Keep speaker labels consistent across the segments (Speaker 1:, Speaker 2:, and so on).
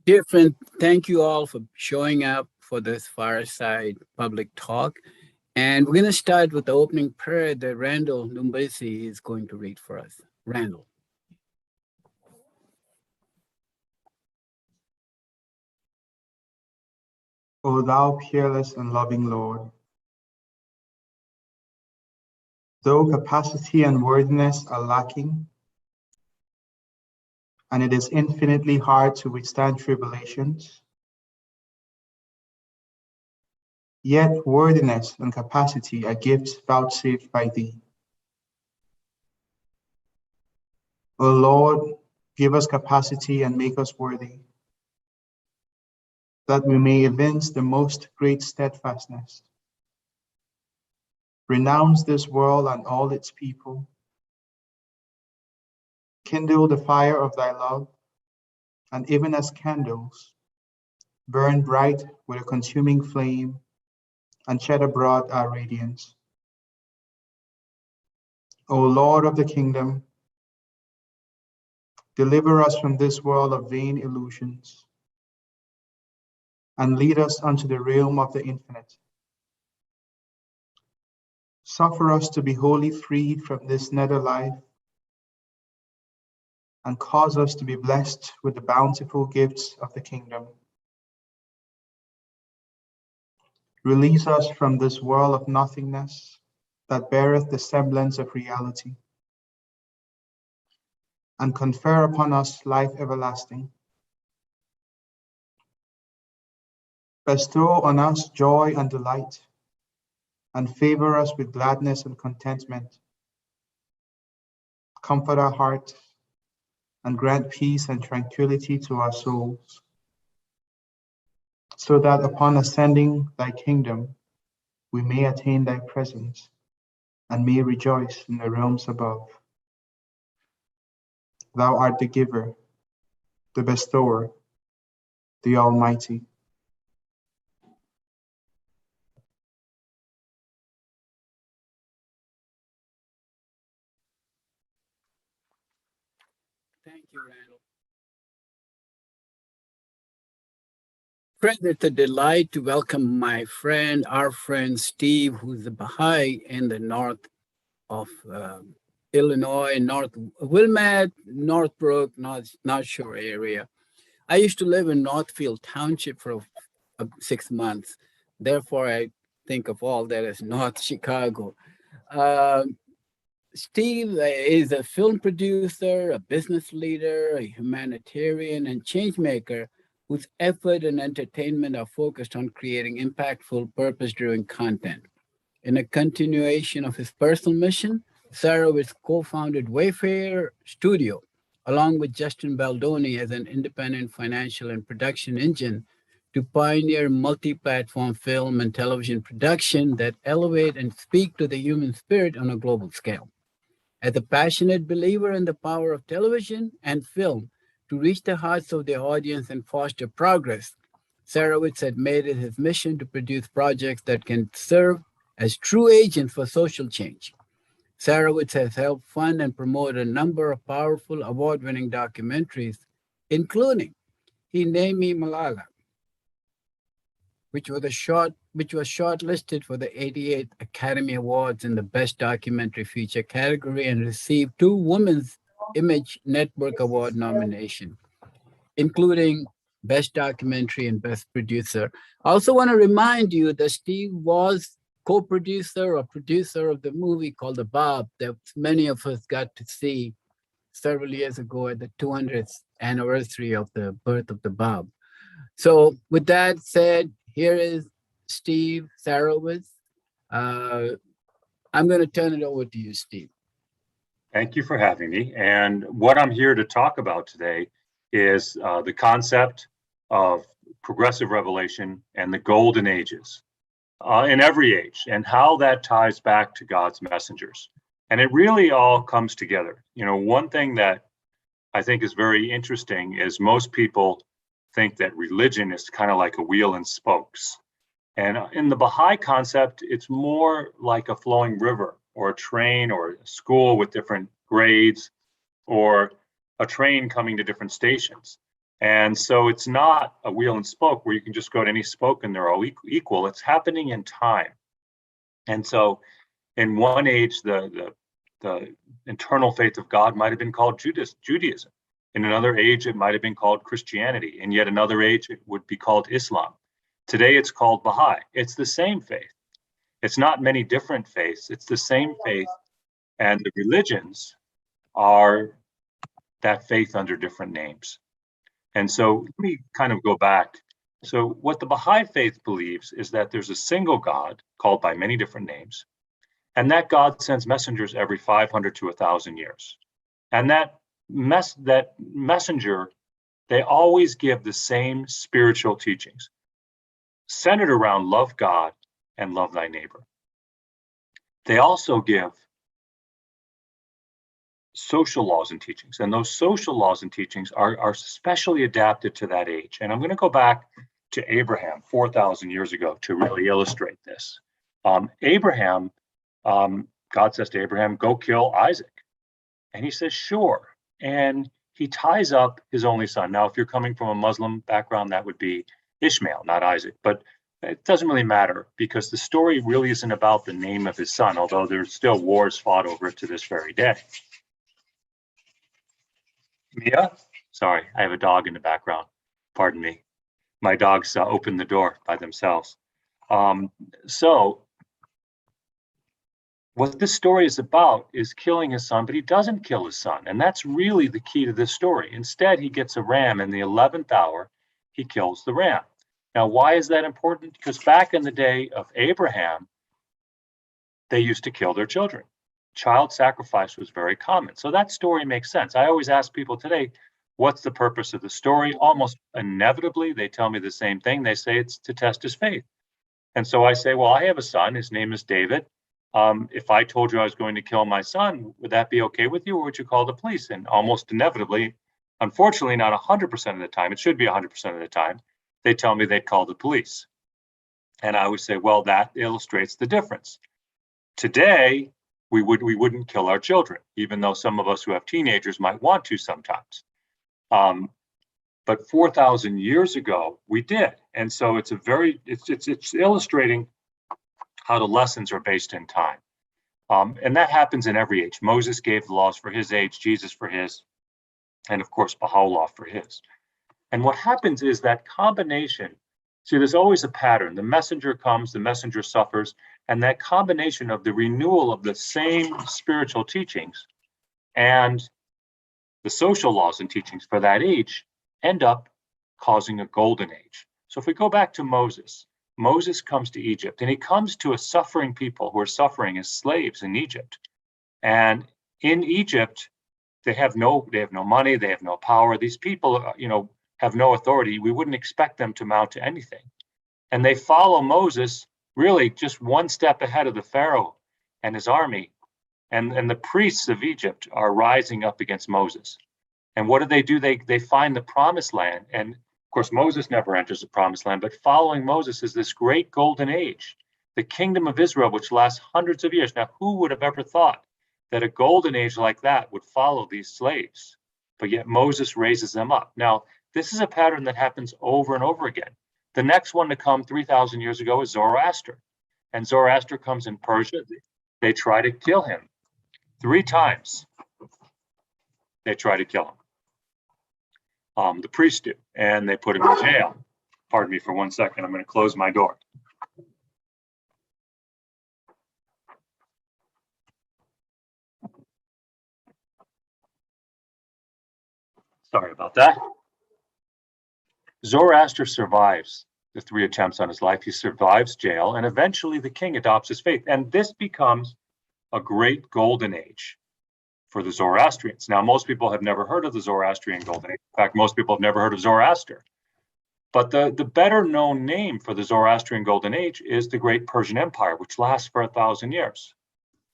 Speaker 1: Dear friend, thank you all for showing up for this Fireside public talk. And we're going to start with the opening prayer that Randall Numbesi is going to read for us. Randall.
Speaker 2: O thou peerless and loving Lord, though capacity and worthiness are lacking, and it is infinitely hard to withstand tribulations, yet worthiness and capacity are gifts vouchsafed by thee. O Lord, give us capacity and make us worthy, that we may evince the most great steadfastness, renounce this world and all its people, kindle the fire of thy love, and even as candles, burn bright with a consuming flame, and shed abroad our radiance. O Lord of the kingdom, deliver us from this world of vain illusions, and lead us unto the realm of the infinite. Suffer us to be wholly freed from this nether life, and cause us to be blessed with the bountiful gifts of the kingdom. Release us from this world of nothingness that beareth the semblance of reality, and confer upon us life everlasting. Bestow on us joy and delight, and favor us with gladness and contentment. Comfort our heart, and grant peace and tranquility to our souls, so that upon ascending thy kingdom, we may attain thy presence, and may rejoice in the realms above. Thou art the giver, the bestower, the Almighty.
Speaker 1: Thank you, Randall. Friend, it's a delight to welcome our friend Steve, who's a Baha'i in the north of Illinois, North Wilmette, Northbrook, not sure area. I used to live in Northfield Township for 6 months. Therefore, I think of all that as North Chicago. Steve is a film producer, a business leader, a humanitarian, and change maker whose effort and entertainment are focused on creating impactful, purpose-driven content. In a continuation of his personal mission, Sarowitz co-founded Wayfair Studio, along with Justin Baldoni as an independent financial and production engine to pioneer multi-platform film and television production that elevate and speak to the human spirit on a global scale. As a passionate believer in the power of television and film to reach the hearts of their audience and foster progress, Sarowitz had made it his mission to produce projects that can serve as true agents for social change. Sarowitz has helped fund and promote a number of powerful award-winning documentaries, including He Named Me Malala, which was shortlisted for the 88th Academy Awards in the Best Documentary Feature category and received 2 Women's Image Network Award nominations, including Best Documentary and Best Producer. I also want to remind you that Steve was co-producer or producer of the movie called The Bob that many of us got to see several years ago at the 200th anniversary of the birth of the Bob. So with that said, here is Steve Sarowitz. I'm going to turn it over to you, Steve.
Speaker 3: Thank you for having me. And what I'm here to talk about today is the concept of progressive revelation and the golden ages in every age, and how that ties back to God's messengers. And it really all comes together. You know, one thing that I think is very interesting is most people think that religion is kind of like a wheel and spokes. And in the Baha'i concept, it's more like a flowing river or a train or a school with different grades or a train coming to different stations. And so it's not a wheel and spoke where you can just go to any spoke and they're all equal. It's happening in time. And so in one age, the internal faith of God might have been called Judaism. In another age, it might have been called Christianity. In yet another age, it would be called Islam. Today, it's called Baha'i. It's the same faith. It's not many different faiths. It's the same faith. And the religions are that faith under different names. And so let me kind of go back. So what the Baha'i faith believes is that there's a single God called by many different names, and that God sends messengers every 500 to 1,000 years. And that messenger, they always give the same spiritual teachings, centered around love God and love thy neighbor. They also give social laws and teachings, and those social laws and teachings are specially adapted to that age. And I'm going to go back to Abraham 4,000 years ago to really illustrate this. Abraham, God says to Abraham, go kill Isaac. And he says, sure. And he ties up his only son. Now, if you're coming from a Muslim background, that would be Ishmael, not Isaac. But it doesn't really matter because the story really isn't about the name of his son, although there's still wars fought over it to this very day. Mia? Sorry, I have a dog in the background. Pardon me. My dogs opened the door by themselves. So what this story is about is killing his son, but he doesn't kill his son. And that's really the key to this story. Instead, he gets a ram in the 11th hour. He kills the ram. Now, why is that important? Because back in the day of Abraham, they used to kill their children. Child sacrifice was very common. So that story makes sense. I always ask people today, what's the purpose of the story? Almost inevitably, they tell me the same thing. They say it's to test his faith. And so I say, well, I have a son. His name is David. If I told you I was going to kill my son, would that be okay with you, or would you call the police? And almost inevitably, unfortunately, not 100% of the time, it should be 100% of the time, they tell me they'd call the police. And I would say, well, that illustrates the difference. Today, we wouldn't kill our children, even though some of us who have teenagers might want to sometimes. But 4,000 years ago, we did. And so it's illustrating how the lessons are based in time. And that happens in every age. Moses gave the laws for his age, Jesus for his, and of course, Baha'u'llah for his. And what happens is that combination, see, there's always a pattern. The messenger comes, the messenger suffers, and that combination of the renewal of the same spiritual teachings and the social laws and teachings for that age end up causing a golden age. So if we go back to Moses, Moses comes to Egypt, and he comes to a suffering people who are suffering as slaves in Egypt. And in Egypt, they have no money, they have no power. These people, have no authority. We wouldn't expect them to mount to anything. And they follow Moses really just one step ahead of the Pharaoh and his army. And the priests of Egypt are rising up against Moses. And what do? They find the promised land. And of course, Moses never enters the promised land, but following Moses is this great golden age, the kingdom of Israel, which lasts hundreds of years. Now, who would have ever thought that a golden age like that would follow these slaves? But yet Moses raises them up. Now, this is a pattern that happens over and over again. The next one to come 3,000 years ago is Zoroaster. And Zoroaster comes in Persia. They try to kill him 3 times. They try to kill him. The priests do, and they put him in jail. Pardon me for 1 second. I'm going to close my door. Sorry about that. Zoroaster survives the 3 attempts on his life. He survives jail, and eventually the king adopts his faith. And this becomes a great golden age for the Zoroastrians. Now, most people have never heard of the Zoroastrian golden age. In fact, most people have never heard of Zoroaster. But the better known name for the Zoroastrian golden age is the Great Persian Empire, which lasts for 1,000 years.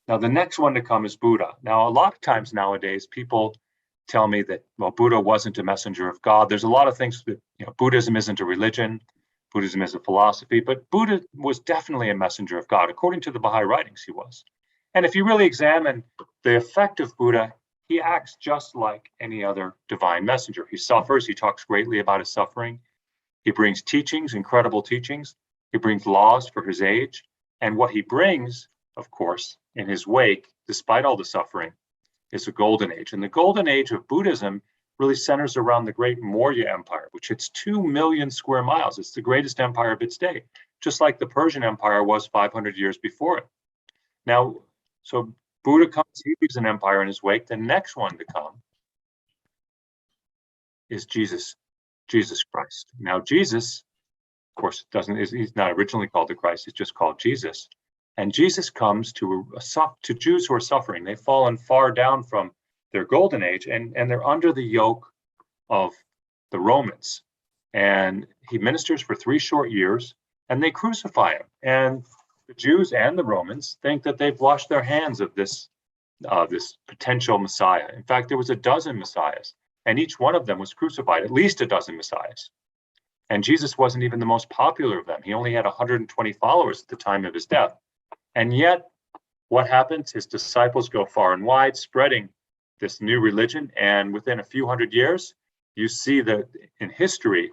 Speaker 3: Now, the next one to come is Buddha. Now, a lot of times nowadays, people tell me that, well, Buddha wasn't a messenger of God. There's a lot of things that, Buddhism isn't a religion, Buddhism is a philosophy, but Buddha was definitely a messenger of God. According to the Baha'i writings, he was. And if you really examine the effect of Buddha, he acts just like any other divine messenger. He suffers, he talks greatly about his suffering. He brings teachings, incredible teachings. He brings laws for his age. And what he brings, of course, in his wake, despite all the suffering, is a golden age. And the golden age of Buddhism really centers around the great Maurya Empire, which hits 2 million square miles. It's the greatest empire of its day, just like the Persian Empire was 500 years before it. Now, so Buddha comes, he leaves an empire in his wake. The next one to come is Jesus Christ. Now, Jesus, of course, he's not originally called the Christ, he's just called Jesus. And Jesus comes to Jews who are suffering. They've fallen far down from their golden age, and they're under the yoke of the Romans. And he ministers for 3 short years, and they crucify him. And the Jews and the Romans think that they've washed their hands of this potential Messiah. In fact, there was a dozen Messiahs, and each one of them was crucified, at least a dozen Messiahs. And Jesus wasn't even the most popular of them. He only had 120 followers at the time of his death. And yet, what happens? His disciples go far and wide, spreading this new religion. And within a few hundred years, you see that in history,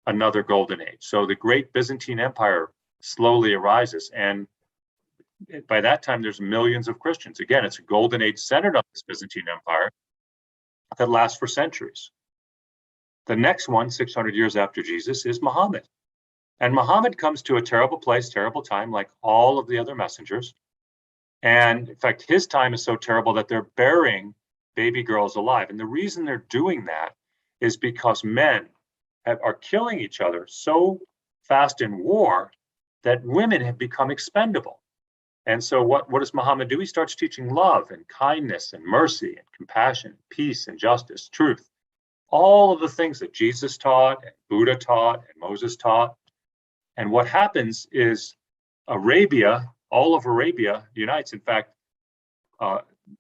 Speaker 3: another golden age. So the great Byzantine Empire slowly arises. And by that time, there's millions of Christians. Again, it's a golden age centered on this Byzantine Empire that lasts for centuries. The next one, 600 years after Jesus, is Muhammad. And Muhammad comes to a terrible place, terrible time, like all of the other messengers. And in fact, his time is so terrible that they're burying baby girls alive. And the reason they're doing that is because men are killing each other so fast in war that women have become expendable. And so what does Muhammad do? He starts teaching love and kindness and mercy and compassion, peace and justice, truth. All of the things that Jesus taught and Buddha taught and Moses taught. And what happens is Arabia, all of Arabia unites. In fact,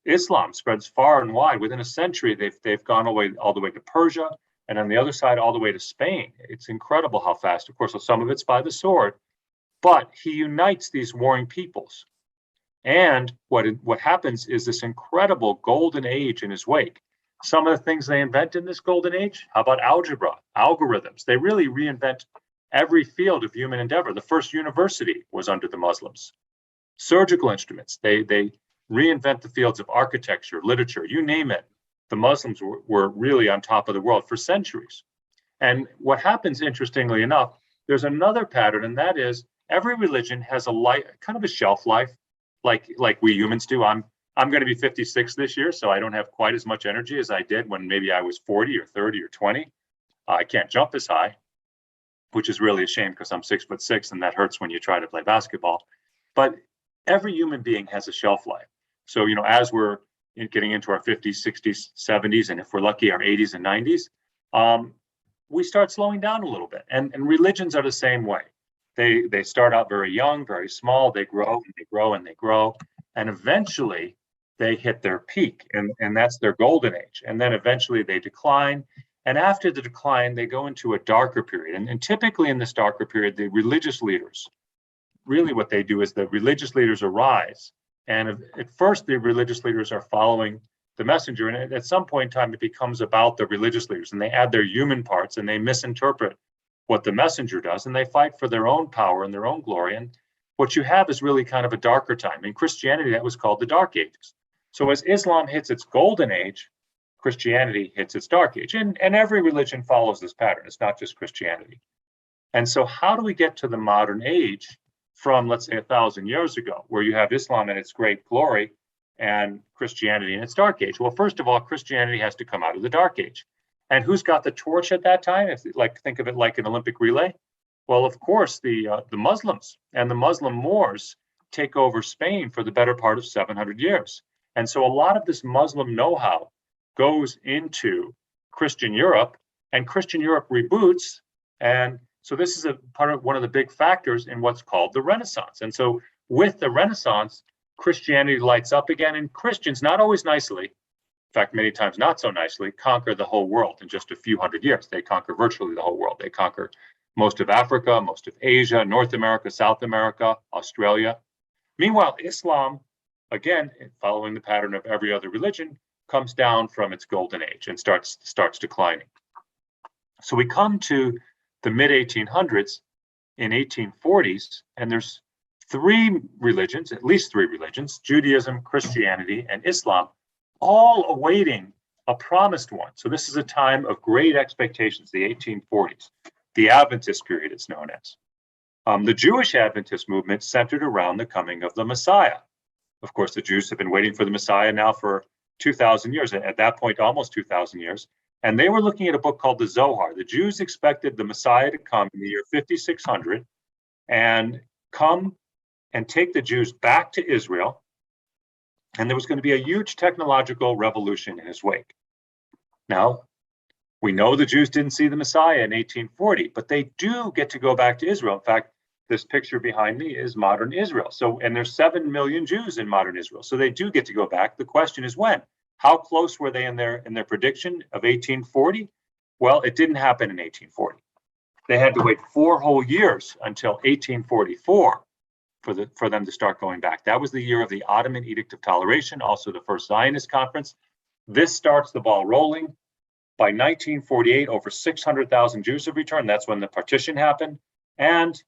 Speaker 3: Islam spreads far and wide. Within a century, they've gone all the way to Persia, and on the other side, all the way to Spain. It's incredible how fast. Of course, some of it's by the sword, but he unites these warring peoples. And what happens is this incredible golden age in his wake. Some of the things they invent in this golden age, how about algebra, algorithms? They really reinvent every field of human endeavor. The first university was under the Muslims. Surgical instruments, they reinvent the fields of architecture, literature, you name it. The Muslims were really on top of the world for centuries. And what happens, interestingly enough, there's another pattern, and that is every religion has a life, kind of a shelf life, like we humans do. I'm going to be 56 this year, so I don't have quite as much energy as I did when maybe I was 40 or 30 or 20. I can't jump as high, which is really a shame because I'm 6'6", and that hurts when you try to play basketball. But every human being has a shelf life. So, as we're getting into our 50s, 60s, 70s, and if we're lucky, our 80s and 90s, we start slowing down a little bit. And religions are the same way. They start out very young, very small. They grow and they grow and they grow. And eventually they hit their peak, and that's their golden age. And then eventually they decline. And after the decline, they go into a darker period. And typically in this darker period, the religious leaders, really what they do is the religious leaders arise. And at first, the religious leaders are following the messenger. And at some point in time, it becomes about the religious leaders. And they add their human parts and they misinterpret what the messenger does. And they fight for their own power and their own glory. And what you have is really kind of a darker time. In Christianity, that was called the Dark Ages. So as Islam hits its golden age, Christianity hits its dark age. And every religion follows this pattern. It's not just Christianity. And so how do we get to the modern age from, let's say, 1,000 years ago, where you have Islam in its great glory and Christianity in its dark age? Well, first of all, Christianity has to come out of the dark age. And who's got the torch at that time? Think of it like an Olympic relay. Well, of course, the Muslims and the Muslim Moors take over Spain for the better part of 700 years. And so a lot of this Muslim know-how goes into Christian Europe, and Christian Europe reboots. And so this is one of the big factors in what's called the Renaissance. And so with the Renaissance, Christianity lights up again, and Christians, not always nicely, in fact, many times not so nicely, conquer the whole world in just a few hundred years. They conquer virtually the whole world. They conquer most of Africa, most of Asia, North America, South America, Australia. Meanwhile, Islam, again, following the pattern of every other religion, comes down from its golden age and starts declining. So we come to the mid 1800s, in 1840s, and there's three religions, at least three religions, Judaism, Christianity, and Islam, all awaiting a promised one. So this is a time of great expectations, the 1840s, the Adventist period it's known as. The Jewish Adventist movement centered around the coming of the Messiah. Of course, the Jews have been waiting for the Messiah now for 2,000 years, and at that point, almost 2,000 years. And they were looking at a book called the Zohar. The Jews expected the Messiah to come in the year 5600 and come and take the Jews back to Israel. And there was going to be a huge technological revolution in his wake. Now, we know the Jews didn't see the Messiah in 1840, but they do get to go back to Israel. In fact, this picture behind me is modern Israel. So, and there's 7 million Jews in modern Israel. So they do get to go back. The question is when? How close were they in their prediction of 1840? Well, it didn't happen in 1840. They had to wait 4 whole years until 1844 for them to start going back. That was the year of the Ottoman Edict of Toleration, also the first Zionist conference. This starts the ball rolling. By 1948, over 600,000 Jews have returned. That's when the partition happened. And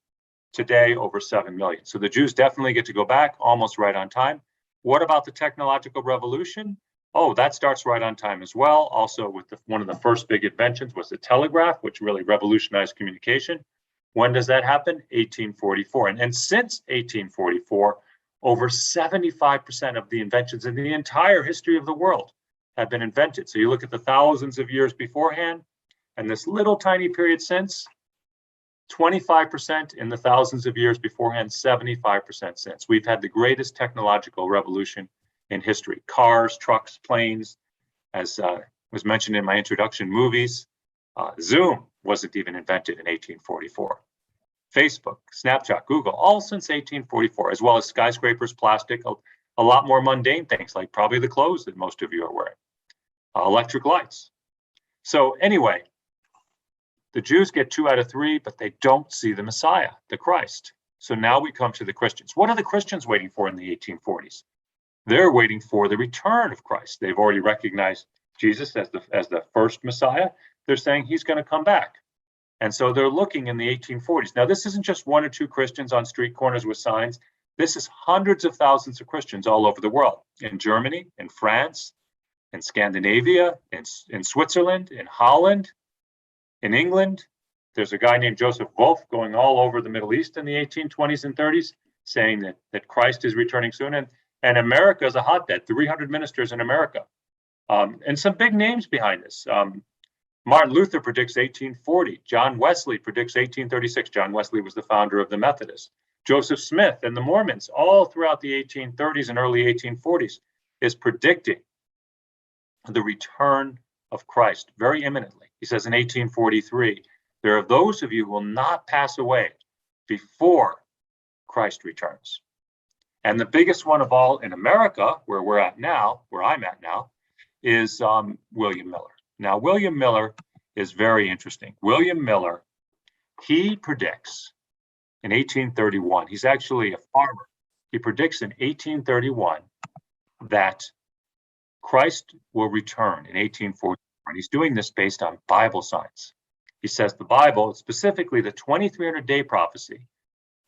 Speaker 3: today, over 7 million. So the Jews definitely get to go back almost right on time. What about the technological revolution? Oh, that starts right on time as well. Also, with one of the first big inventions was the telegraph, which really revolutionized communication. When does that happen? 1844. And since 1844, over 75% of the inventions in the entire history of the world have been invented. So you look at the thousands of years beforehand, and this little tiny period since, 25% in the thousands of years beforehand, 75% since. We've had the greatest technological revolution in history. Cars, trucks, planes, as was mentioned in my introduction, movies. Zoom wasn't even invented in 1844. Facebook, Snapchat, Google, all since 1844, as well as skyscrapers, plastic, a lot more mundane things like probably the clothes that most of you are wearing, electric lights. So anyway, the Jews get 2 out of 3, but they don't see the Messiah, the Christ. So now we come to the Christians. What are the Christians waiting for in the 1840s? They're waiting for the return of Christ. They've already recognized Jesus as the first Messiah. They're saying he's going to come back. And so they're looking in the 1840s. Now, this isn't just 1 or 2 Christians on street corners with signs. This is hundreds of thousands of Christians all over the world, in Germany, in France, in Scandinavia, in Switzerland, in Holland, in England. There's a guy named Joseph Wolf going all over the Middle East in the 1820s and 30s, saying that Christ is returning soon. And America is a hotbed, 300 ministers in America. And some big names behind this. Martin Luther predicts 1840. John Wesley predicts 1836. John Wesley was the founder of the Methodists. Joseph Smith and the Mormons, all throughout the 1830s and early 1840s, is predicting the return of Christ very imminently. He says in 1843, there are those of you who will not pass away before Christ returns. And the biggest one of all in America, where I'm at now, is William Miller. Now, William Miller is very interesting. William Miller, he predicts in 1831, he's actually a farmer. He predicts in 1831 that Christ will return in 1844. And he's doing this based on Bible signs. He says the Bible, specifically the 2300-day prophecy,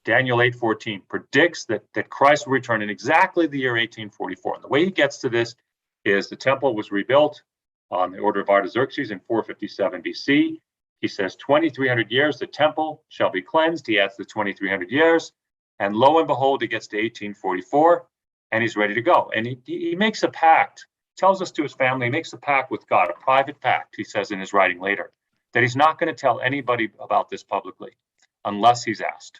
Speaker 3: Daniel 8:14, predicts that Christ will return in exactly the year 1844. And the way he gets to this is the temple was rebuilt on the order of Artaxerxes in 457 BC. He says 2300 years, the temple shall be cleansed. He adds the 2300 years. And lo and behold, it gets to 1844, and he's ready to go. And he makes a pact, tells us to his family, he makes a pact with God, a private pact, he says in his writing later, that he's not going to tell anybody about this publicly unless he's asked.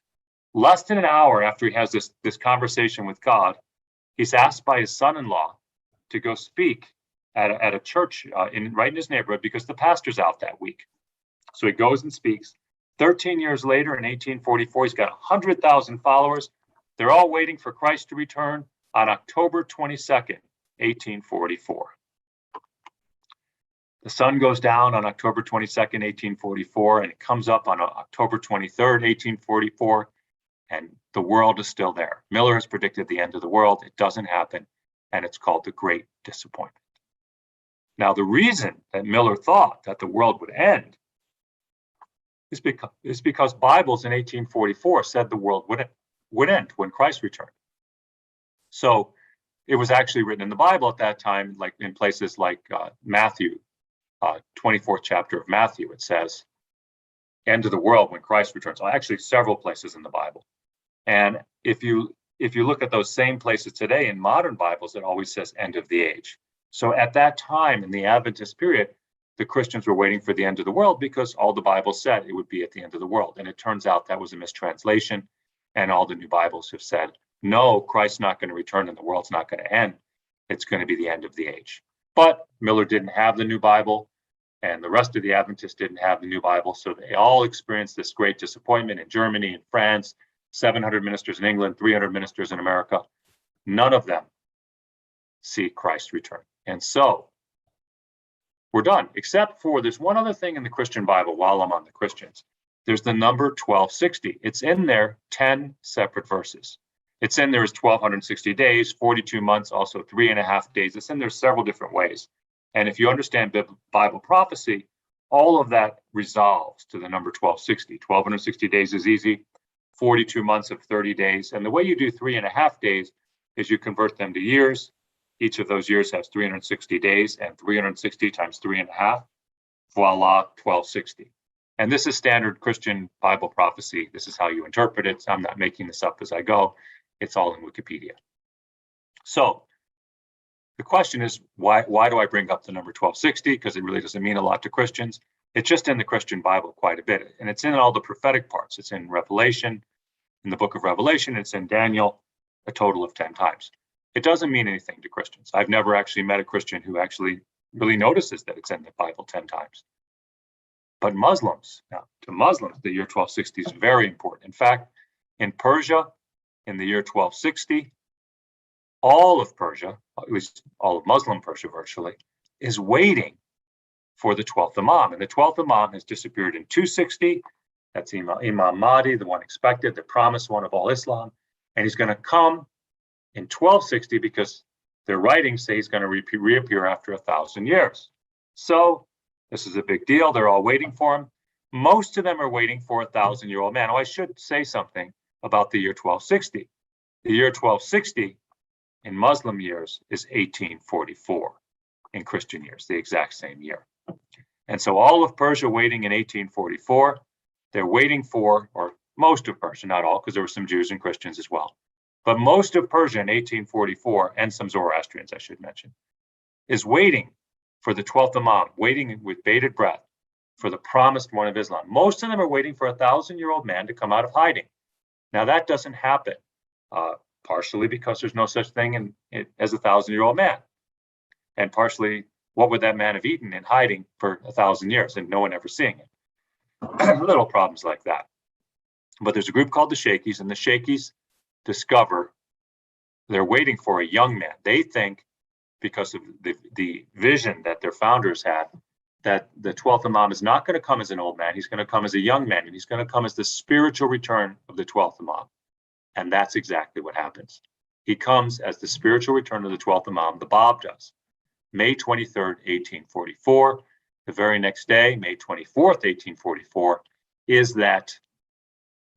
Speaker 3: Less than an hour after he has this conversation with God, he's asked by his son-in-law to go speak at a church right in his neighborhood because the pastor's out that week. So he goes and speaks. 13 years later, in 1844, he's got 100,000 followers. They're all waiting for Christ to return on October 22nd, 1844. The sun goes down on October 22nd, 1844, and it comes up on October 23rd, 1844, and the world is still there. Miller has predicted the end of the world. It doesn't happen, and it's called the Great Disappointment. Now, the reason that Miller thought that the world would end is because Bibles in 1844 said the world would end when Christ returned. So it was actually written in the Bible at that time, like in places like Matthew, 24th chapter of Matthew. It says, "End of the world when Christ returns." Well, actually, several places in the Bible. And if you look at those same places today in modern Bibles, it always says "end of the age." So at that time in the Adventist period, the Christians were waiting for the end of the world because all the Bible said it would be at the end of the world. And it turns out that was a mistranslation. And all the new Bibles have said, no, Christ's not going to return and the world's not going to end. It's going to be the end of the age. But Miller didn't have the new Bible, and the rest of the Adventists didn't have the new Bible. So they all experienced this great disappointment in Germany and France, 700 ministers in England, 300 ministers in America. None of them see Christ return. And so we're done, except for there's one other thing in the Christian Bible while I'm on the Christians. There's the number 1260. It's in there 10 separate verses. It's in there as 1260 days, 42 months, also 3.5 days. It's in there several different ways. And if you understand Bible prophecy, all of that resolves to the number 1260. 1260 days is easy, 42 months of 30 days. And the way you do 3.5 days is you convert them to years. Each of those years has 360 days, and 360 times 3.5, voila, 1260. And this is standard Christian Bible prophecy. This is how you interpret it. I'm not making this up as I go. It's all in Wikipedia. So the question is, why do I bring up the number 1260? Because it really doesn't mean a lot to Christians. It's just in the Christian Bible quite a bit. And it's in all the prophetic parts. It's in Revelation, in the book of Revelation. It's in Daniel, a total of 10 times. It doesn't mean anything to Christians. I've never actually met a Christian who actually really notices that it's in the Bible 10 times. But Muslims, now to Muslims, the year 1260 is very important. In fact, in Persia, in the year 1260, all of Persia, at least all of Muslim Persia virtually, is waiting for the 12th Imam. And the 12th Imam has disappeared in 260. That's Imam Mahdi, the one expected, the promised one of all Islam. And he's going to come in 1260 because their writings say he's going to reappear after 1,000 years. So this is a big deal. They're all waiting for him. Most of them are waiting for a 1,000-year-old man. Oh, I should say something about the year 1260. The year 1260 in Muslim years is 1844. In Christian years, the exact same year. And so all of Persia waiting in 1844, they're waiting for, or most of Persia, not all, because there were some Jews and Christians as well. But most of Persia in 1844, and some Zoroastrians, I should mention, is waiting for the 12th Imam, waiting with bated breath for the promised one of Islam. Most of them are waiting for a 1,000-year-old man to come out of hiding. Now, that doesn't happen, partially because there's no such thing as a 1,000-year-old man. And partially, what would that man have eaten in hiding for 1,000 years and no one ever seeing it? Little problems like that. But there's a group called the Shakis, and the Shakis discover they're waiting for a young man. They think, because of the vision that their founders had, that the 12th Imam is not going to come as an old man. He's going to come as a young man, and he's going to come as the spiritual return of the 12th Imam. And that's exactly what happens. He comes as the spiritual return of the 12th Imam. The Bab does. May 23rd, 1844. The very next day, May 24th, 1844, is that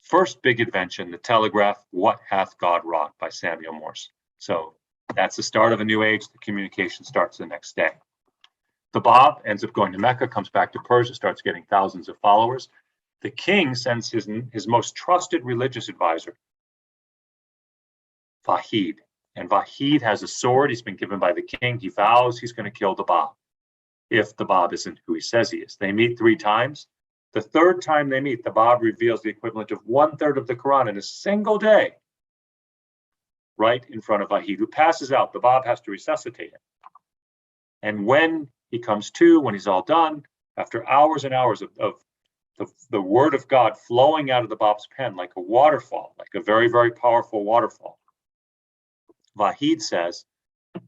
Speaker 3: first big invention, the telegraph, What Hath God Wrought by Samuel Morse. So that's the start of a new age. The communication starts the next day. The Bab ends up going to Mecca, comes back to Persia, starts getting thousands of followers. The king sends his most trusted religious advisor, Vahid. And Vahid has a sword he's been given by the king. He vows he's going to kill the Bab if the Bab isn't who he says he is. They meet 3 times. The third time they meet, the Bab reveals the equivalent of 1/3 of the Quran in a single day, right in front of Vahid, who passes out. The Bab has to resuscitate him. And when he comes to, when he's all done, after hours and hours of the word of God flowing out of the Bab's pen like a waterfall, like a very, very powerful waterfall, Vahid says,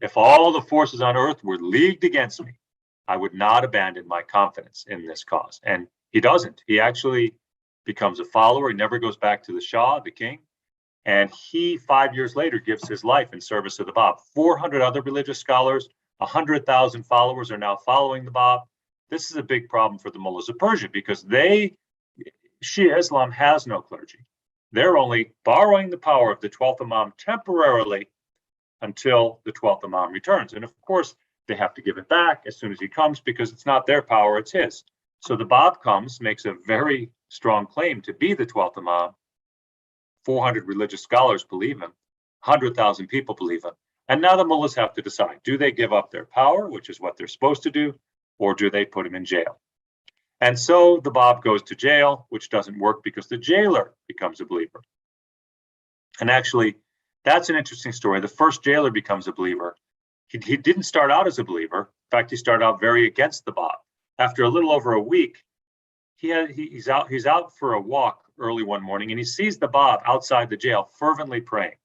Speaker 3: if all the forces on earth were leagued against me, I would not abandon my confidence in this cause. And he doesn't. He actually becomes a follower. He never goes back to the Shah, the king. And he, 5 years later, gives his life in service of the Bab. 400 other religious scholars, 100,000 followers are now following the Bab. This is a big problem for the mullahs of Persia because Shia Islam has no clergy. They're only borrowing the power of the 12th Imam temporarily until the 12th Imam returns. And of course, they have to give it back as soon as he comes because it's not their power, it's his. So the Bab comes, makes a very strong claim to be the 12th Imam. 400 religious scholars believe him. 100,000 people believe him. And now the mullahs have to decide, do they give up their power, which is what they're supposed to do, or do they put him in jail? And so the Bab goes to jail, which doesn't work because the jailer becomes a believer. And actually, that's an interesting story. The first jailer becomes a believer. He didn't start out as a believer. In fact, he started out very against the Bab. After a little over a week, he's out for a walk early one morning, and he sees the Bab outside the jail fervently praying.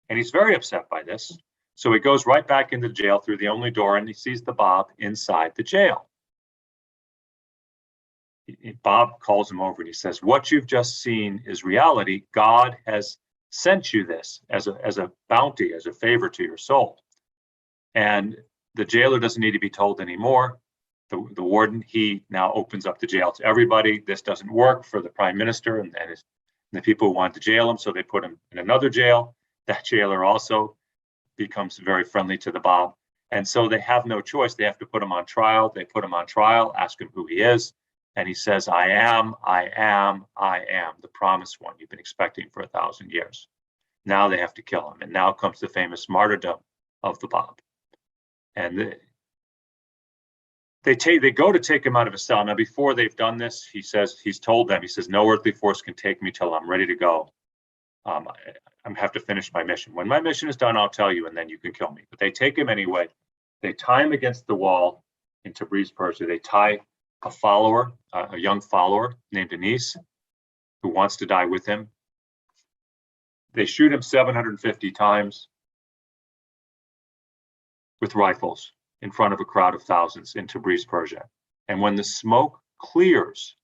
Speaker 3: And he's very upset by this. So he goes right back into the jail through the only door, and he sees the Bab inside the jail. Bab calls him over and he says, what you've just seen is reality. God has sent you this as a bounty, as a favor to your soul. And the jailer doesn't need to be told anymore. The warden, he now opens up the jail to everybody. This doesn't work for the prime minister and the people who want to jail him, so they put him in another jail. That jailer also becomes very friendly to the Bab. And so they have no choice. They have to put him on trial. They put him on trial, ask him who he is. And he says, I am the promised one you've been expecting for 1,000 years. Now they have to kill him. And now comes the famous martyrdom of the Bab. And they go to take him out of his cell. Now, before they've done this, he's told them, no earthly force can take me till I'm ready to go. I have to finish my mission. When my mission is done, I'll tell you, and then you can kill me. But they take him anyway. They tie him against the wall in Tabriz, Persia. They tie a follower, a young follower named Anis, who wants to die with him. They shoot him 750 times with rifles in front of a crowd of thousands in Tabriz, Persia. And when the smoke clears,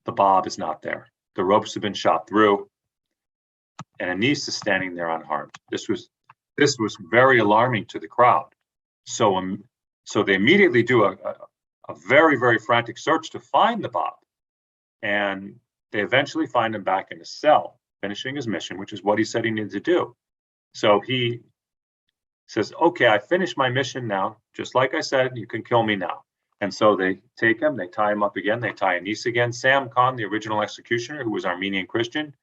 Speaker 3: the Bab is not there. The ropes have been shot through, and Anis is standing there unharmed. This was very alarming to the crowd. So they immediately do a very, very frantic search to find the Bab. And they eventually find him back in his cell, finishing his mission, which is what he said he needed to do. So he says, okay, I finished my mission now. Just like I said, you can kill me now. And so they take him, they tie him up again, they tie Anis again. Sam Khan, the original executioner, who was Armenian Christian,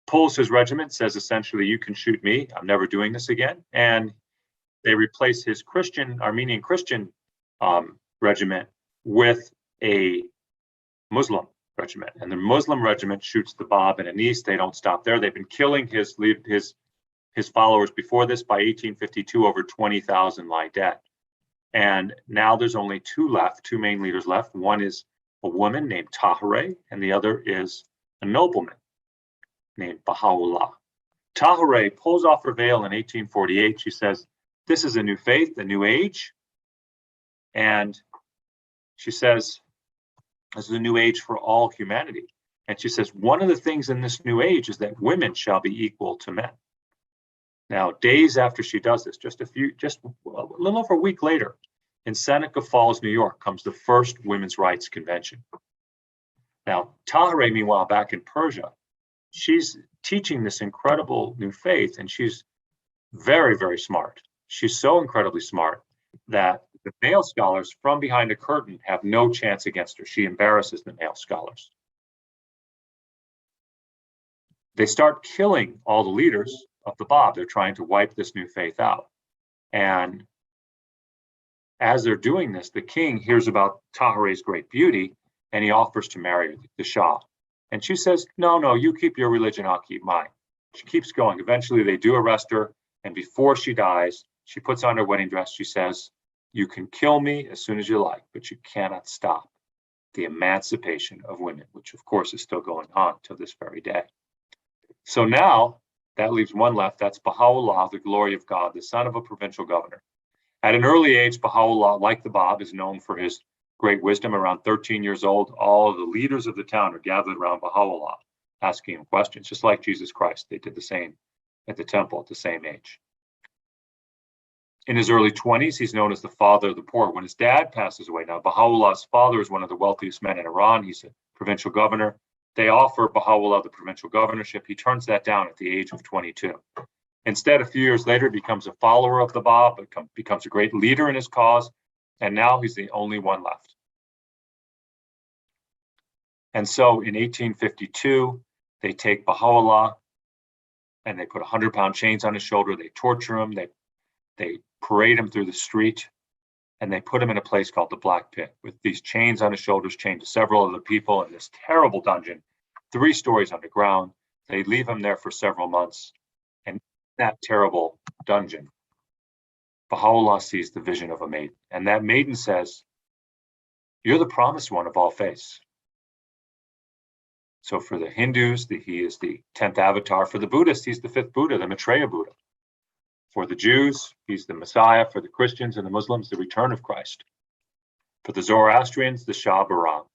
Speaker 3: pulls his regiment, says essentially, you can shoot me, I'm never doing this again. And they replace his Armenian Christian regiment with a Muslim regiment. And the Muslim regiment shoots the Bab and Anis. They don't stop there. They've been killing his followers before this. By 1852, over 20,000 lie dead. And now there's only two main leaders left. One is a woman named Tahereh, and the other is a nobleman named Baha'u'llah. Tahereh pulls off her veil in 1848. She says, this is a new faith, a new age. And she says, this is a new age for all humanity. And she says, one of the things in this new age is that women shall be equal to men. Now, days after she does this, just a little over a week later, in Seneca Falls, New York, comes the first women's rights convention. Now, Tahereh, meanwhile, back in Persia, she's teaching this incredible new faith, and she's very, very smart. She's so incredibly smart that the male scholars from behind a curtain have no chance against her. She embarrasses the male scholars. They start killing all the leaders of the Bab. They're trying to wipe this new faith out. And as they're doing this, the king hears about Tahereh's great beauty, and he offers to marry the Shah. And she says, no, you keep your religion, I'll keep mine. She keeps going. Eventually, they do arrest her, and before she dies, she puts on her wedding dress. She says, you can kill me as soon as you like, but you cannot stop the emancipation of women, which of course is still going on till this very day. So now that leaves one left. That's Baha'u'llah, the glory of God, the son of a provincial governor. At an early age, Baha'u'llah, like the Bab, is known for his great wisdom. Around 13 years old, all of the leaders of the town are gathered around Baha'u'llah, asking him questions, just like Jesus Christ. They did the same at the temple at the same age. In his early 20s, he's known as the father of the poor. When his dad passes away, now Baha'u'llah's father is one of the wealthiest men in Iran. He's a provincial governor. They offer Baha'u'llah the provincial governorship. He turns that down at the age of 22. Instead, a few years later, becomes a follower of the Bahá'í, becomes a great leader in his cause, and now he's the only one left. And so in 1852, they take Baha'u'llah and they put 100-pound chains on his shoulder. They torture him. They parade him through the street, and they put him in a place called the Black Pit with these chains on his shoulders, chained to several other people in this terrible dungeon, 3 stories underground. They leave him there for several months. And in that terrible dungeon, Baha'u'llah sees the vision of a maiden. And that maiden says, "You're the promised one of all faiths." So for the Hindus, he is the 10th avatar. For the Buddhists, he's the 5th Buddha, the Maitreya Buddha. For the Jews, he's the Messiah. For the Christians and the Muslims, the return of Christ. For the Zoroastrians, the Shah Baram.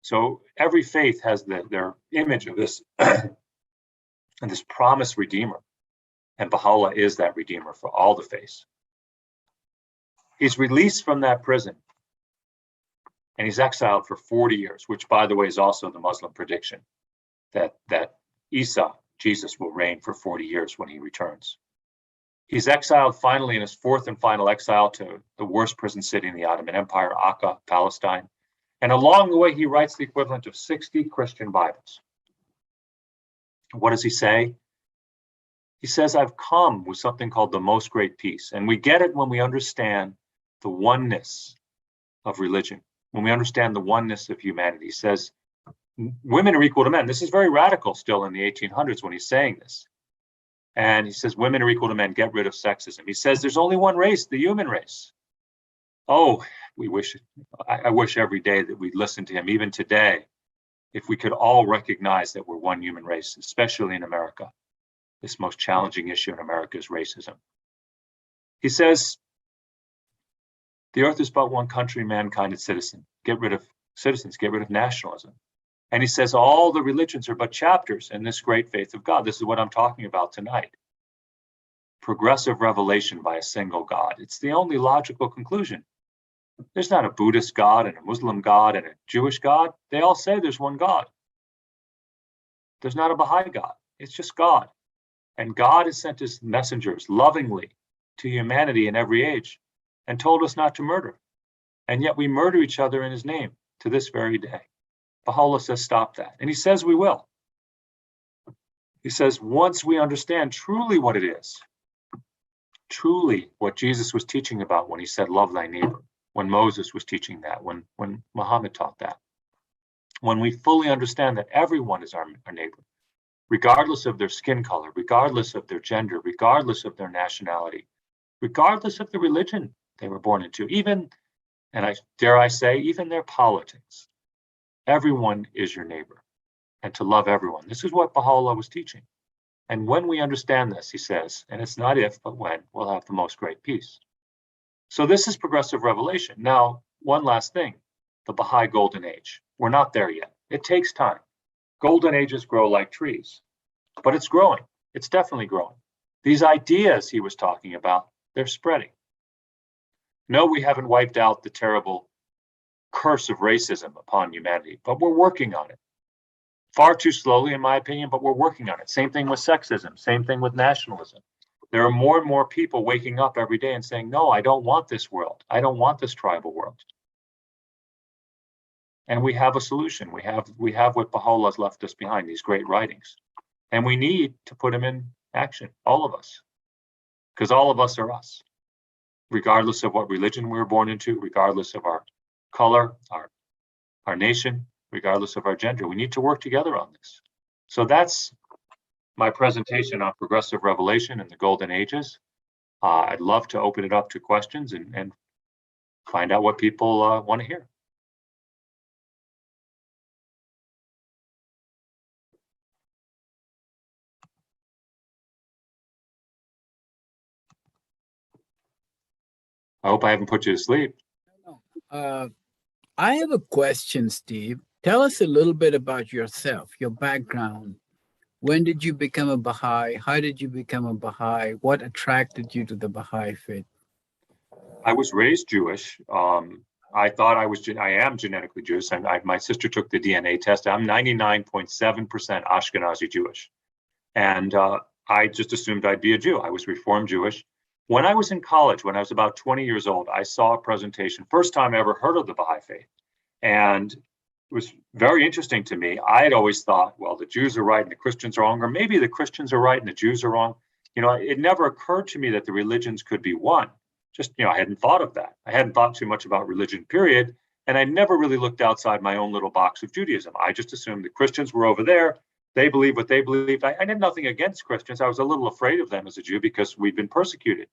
Speaker 3: So every faith has their image of this, and this promised Redeemer. And Baha'u'llah is that Redeemer for all the faiths. He's released from that prison, and he's exiled for 40 years, which, by the way, is also the Muslim prediction, that Isa, Jesus, will reign for 40 years when he returns. He's exiled finally in his 4th and final exile to the worst prison city in the Ottoman Empire, Akko, Palestine. And along the way, he writes the equivalent of 60 Christian Bibles. What does he say? He says, "I've come with something called the most great peace." And we get it when we understand the oneness of religion, when we understand the oneness of humanity. He says, women are equal to men. This is very radical still in the 1800s when he's saying this. And he says, women are equal to men, get rid of sexism. He says, there's only one race, the human race. Oh, I wish every day that we'd listen to him, even today, if we could all recognize that we're one human race, especially in America. This most challenging issue in America is racism. He says, the earth is but one country, mankind and citizen. Get rid of citizens, get rid of nationalism. And he says all the religions are but chapters in this great faith of God. This is what I'm talking about tonight. Progressive revelation by a single God. It's the only logical conclusion. There's not a Buddhist God and a Muslim God and a Jewish God. They all say there's one God. There's not a Baha'i God. It's just God. And God has sent his messengers lovingly to humanity in every age and told us not to murder. And yet we murder each other in his name to this very day. Baha'u'llah says, stop that. And he says we will. He says, once we understand truly what it is, truly what Jesus was teaching about when he said, love thy neighbor, when Moses was teaching that, when Muhammad taught that, when we fully understand that everyone is our neighbor, regardless of their skin color, regardless of their gender, regardless of their nationality, regardless of the religion they were born into, even, and dare I say, even their politics. Everyone is your neighbor, and to love everyone. This is what Baha'u'llah was teaching. And when we understand this, he says, and it's not if, but when, we'll have the most great peace. So this is progressive revelation. Now, one last thing, the Baha'i Golden Age. We're not there yet. It takes time. Golden ages grow like trees, but it's growing. It's definitely growing. These ideas he was talking about, they're spreading. No, we haven't wiped out the terrible curse of racism upon humanity, but we're working on it. Far too slowly, in my opinion, but we're working on it. Same thing with sexism, same thing with nationalism. There are more and more people waking up every day and saying, no, I don't want this world. I don't want this tribal world. And we have a solution. We have what Baha'u'llah's left us behind, these great writings. And we need to put them in action, all of us. Because all of us are us. Regardless of what religion we were born into, regardless of our color, our nation, regardless of our gender. We need to work together on this. So that's my presentation on progressive revelation and the golden ages. I'd love to open it up to questions and find out what people want to hear. I hope I haven't put you to sleep.
Speaker 1: I have a question, Steve. Tell us a little bit about yourself, your background, When did you become a Baha'i? How did you become a Baha'i? What attracted you to the Baha'i faith?
Speaker 3: I was raised Jewish. I thought I am genetically Jewish, and my sister took the DNA test. I'm 99.7% Ashkenazi Jewish, and I just assumed I'd be a Jew. I was Reformed Jewish. When I was in college, when I was about 20 years old, I saw a presentation, first time I ever heard of the Baha'i faith, and it was very interesting to me. I had always thought, well, the Jews are right and the Christians are wrong, or maybe the Christians are right and the Jews are wrong. It never occurred to me that the religions could be one. Just, I hadn't thought of that. I hadn't thought too much about religion, period. And I never really looked outside my own little box of Judaism. I just assumed the Christians were over there. They believe what they believed. I had nothing against Christians. I was a little afraid of them as a Jew because we've been persecuted.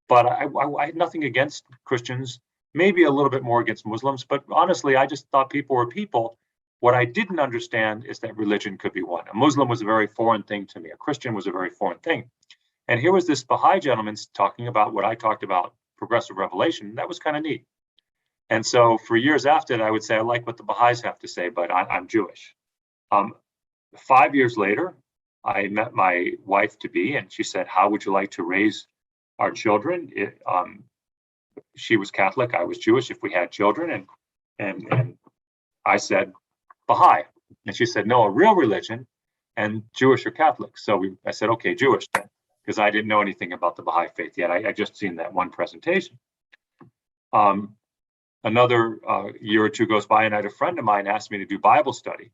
Speaker 3: But I had nothing against Christians, maybe a little bit more against Muslims. But honestly, I just thought people were people. What I didn't understand is that religion could be one. A Muslim was a very foreign thing to me. A Christian was a very foreign thing. And here was this Baha'i gentleman talking about what I talked about, progressive revelation. That was kind of neat. And so for years after that, I would say, I like what the Baha'is have to say, but I'm Jewish. 5 years later, I met my wife-to-be, and she said, how would you like to raise our children? She was Catholic, I was Jewish, if we had children. And I said, Baha'i. And she said, no, a real religion, and Jewish or Catholic. So I said, okay, Jewish then, because I didn't know anything about the Baha'i faith yet. I just seen that one presentation. Another year or two goes by, and I had a friend of mine asked me to do Bible study.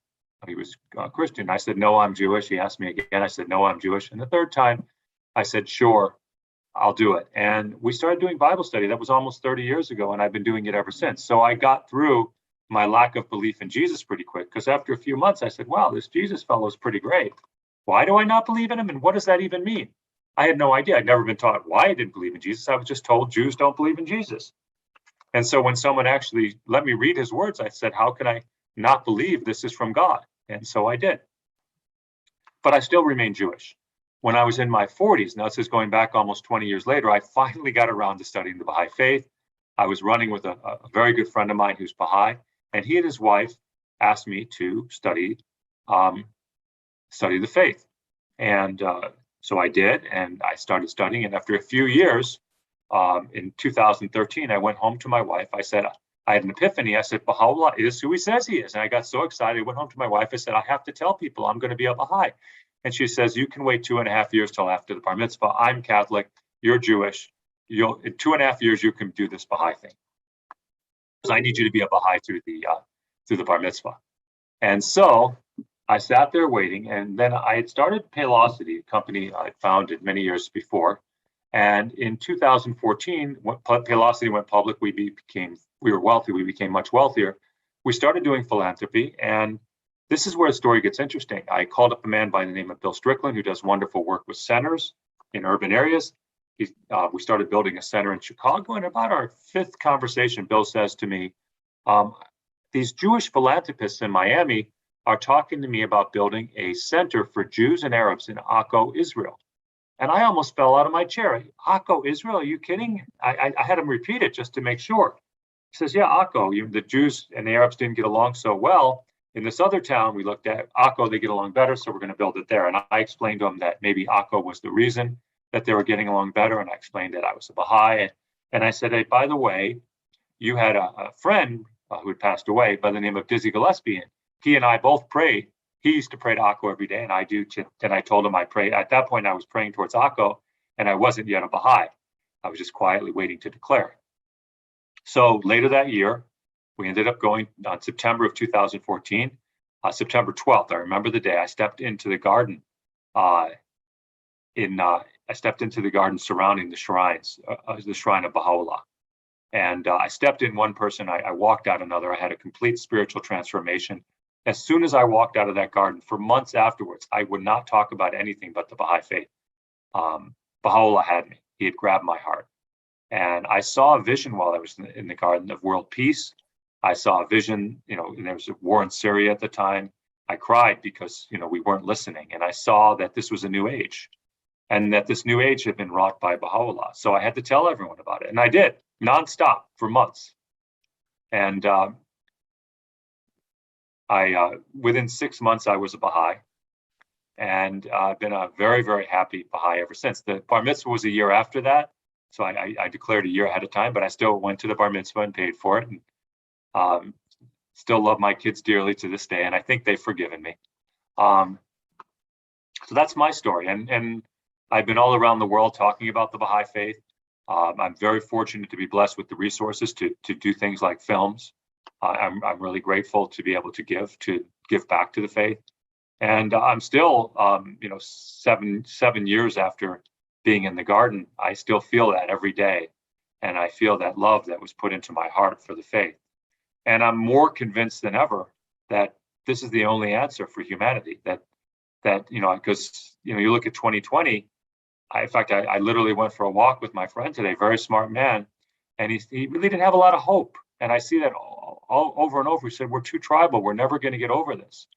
Speaker 3: He was Christian. I said, no, I'm Jewish. He asked me again. I said, no, I'm Jewish. And the third time, I said, sure, I'll do it. And we started doing Bible study. That was almost 30 years ago, and I've been doing it ever since. So I got through my lack of belief in Jesus pretty quick, because after a few months, I said, wow, this Jesus fellow is pretty great. Why do I not believe in him? And what does that even mean? I had no idea. I'd never been taught why I didn't believe in Jesus. I was just told Jews don't believe in Jesus. And so when someone actually let me read his words, I said, how can I not believe this is from God? And so I did. But I still remain Jewish. When I was in my 40s, now this is going back almost 20 years later, I finally got around to studying the Baha'i faith. I was running with a very good friend of mine who's Baha'i, and he and his wife asked me to study the faith. And so I did, and I started studying. And after a few years, in 2013, I went home to my wife. I said, I had an epiphany. I said, Baha'u'llah is who he says he is. And I got so excited. I went home to my wife. I said, I have to tell people I'm going to be a Baha'i. And she says, you can wait 2.5 years till after the bar mitzvah. I'm Catholic. You're Jewish. In 2.5 years, you can do this Baha'i thing. Because I need you to be a Baha'i through the bar mitzvah. And so I sat there waiting. And then I had started Paylocity, a company I founded many years before. And in 2014, when Paylocity went public, we were wealthy. We became much wealthier. We started doing philanthropy, and this is where the story gets interesting. I called up a man by the name of Bill Strickland, who does wonderful work with centers in urban areas. We started building a center in Chicago, and about our 5th conversation, Bill says to me, these Jewish philanthropists in Miami are talking to me about building a center for Jews and Arabs in Akko, Israel. And I almost fell out of my chair. Akko, Israel, are you kidding? I had him repeat it just to make sure. He says, yeah, Akko, the Jews and the Arabs didn't get along so well. In this other town we looked at, Akko, they get along better, so we're going to build it there. And I explained to him that maybe Akko was the reason that they were getting along better. And I explained that I was a Baha'i. And I said, hey, by the way, you had a friend who had passed away by the name of Dizzy Gillespie. And he and I both prayed. He used to pray to Akko every day, and I do. And I told him I prayed. At that point, I was praying towards Akko, and I wasn't yet a Baha'i. I was just quietly waiting to declare. So later that year, we ended up going on September of 2014, September 12th. I remember the day I stepped into the garden. I stepped into the garden surrounding the shrines, the shrine of Baha'u'llah. And I stepped in one person, I walked out another. I had a complete spiritual transformation. As soon as I walked out of that garden, for months afterwards, I would not talk about anything but the Baha'i faith. Baha'u'llah had me. He had grabbed my heart. And I saw a vision while I was in the garden of world peace. I saw a vision, and there was a war in Syria at the time. I cried because, we weren't listening. And I saw that this was a new age, and that this new age had been wrought by Baha'u'llah. So I had to tell everyone about it. And I did, nonstop for months. And within 6 months, I was a Baha'i. And I've been a very, very happy Baha'i ever since. The bar mitzvah was a year after that. So I declared a year ahead of time, but I still went to the bar mitzvah and paid for it. And still love my kids dearly to this day. And I think they've forgiven me. So that's my story. And I've been all around the world talking about the Baha'i faith. I'm very fortunate to be blessed with the resources to do things like films. I'm really grateful to be able to give back to the faith. And I'm still, 7 years after being in the garden, I still feel that every day. And I feel that love that was put into my heart for the faith. And I'm more convinced than ever that this is the only answer for humanity. That because you look at 2020. In fact, I literally went for a walk with my friend today, very smart man, and he really didn't have a lot of hope. And I see that all over and over. He said, we're too tribal. We're never going to get over this.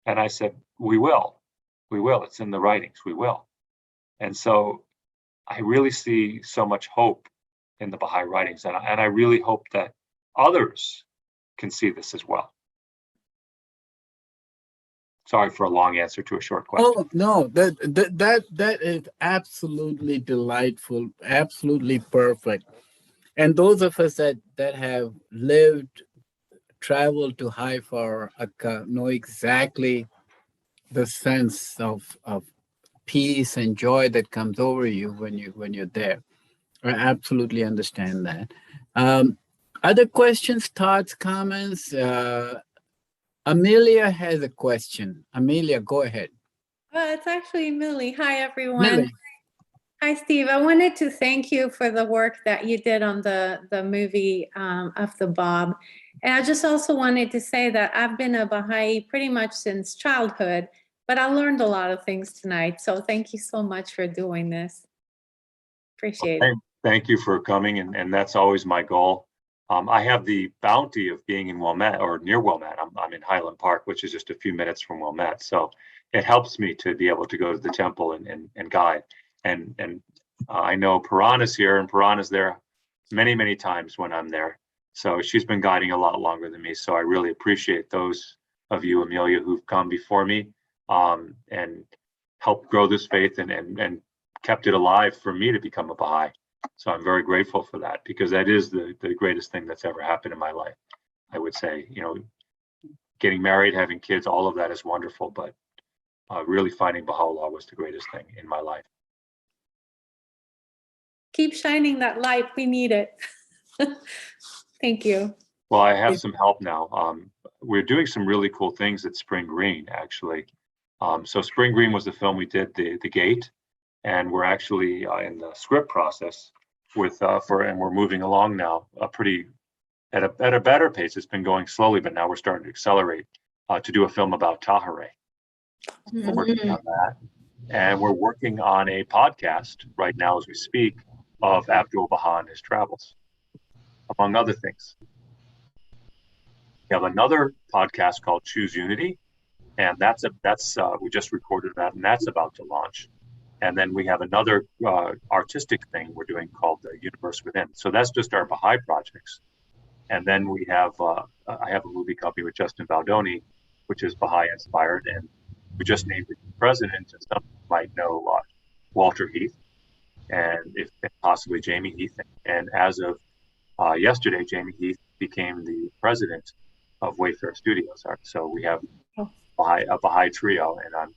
Speaker 3: And I said, we will. It's in the writings. We will. And so I really see so much hope in the Baha'i writings. And I really hope that others can see this as well. Sorry for a long answer to a short question.
Speaker 1: Oh, no, that is absolutely delightful, absolutely perfect. And those of us that have traveled to Haifa or Akko know exactly the sense of peace and joy that comes over you when you're there. I absolutely understand that. Other questions, thoughts, comments? Amelia has a question. Amelia, go ahead.
Speaker 4: It's actually Millie. Hi, everyone.
Speaker 1: Millie.
Speaker 4: Hi, Steve. I wanted to thank you for the work that you did on the movie of the Bob. And I just also wanted to say that I've been a Baha'i pretty much since childhood, but I learned a lot of things tonight. So thank you so much for doing this. Appreciate it.
Speaker 3: Thank you for coming. And that's always my goal. I have the bounty of being in Wilmette or near Wilmette. I'm in Highland Park, which is just a few minutes from Wilmette. So it helps me to be able to go to the temple and guide. And I know Parana's here, and Parana's there many, many times when I'm there. So she's been guiding a lot longer than me. So I really appreciate those of you, Amelia, who've come before me and helped grow this faith and kept it alive for me to become a Baha'i. So I'm very grateful for that, because that is the greatest thing that's ever happened in my life. I would say, getting married, having kids, all of that is wonderful, but really finding Baha'u'llah was the greatest thing in my life.
Speaker 4: Keep shining that light. We need it. Thank you.
Speaker 3: Well, I have some help now. We're doing some really cool things at Spring Green, actually. So Spring Green was the film we did, the Gate, and we're actually in the script process and we're moving along now at a better pace. It's been going slowly, but now we're starting to accelerate to do a film about Tahereh. We're working on that. And we're working on a podcast right now as we speak of Abdul-Baha and his travels, among other things. We have another podcast called Choose Unity, and that's we just recorded that, and that's about to launch. And then we have another artistic thing we're doing called The Universe Within. So that's just our Baha'i projects. And then we have, I have a movie company with Justin Baldoni, which is Baha'i inspired. And we just named it president, and some might know Walter Heath, and possibly Jamie Heath. And as of yesterday, Jamie Heath became the president of Wayfair Studios. So we have a Baha'i trio, and I'm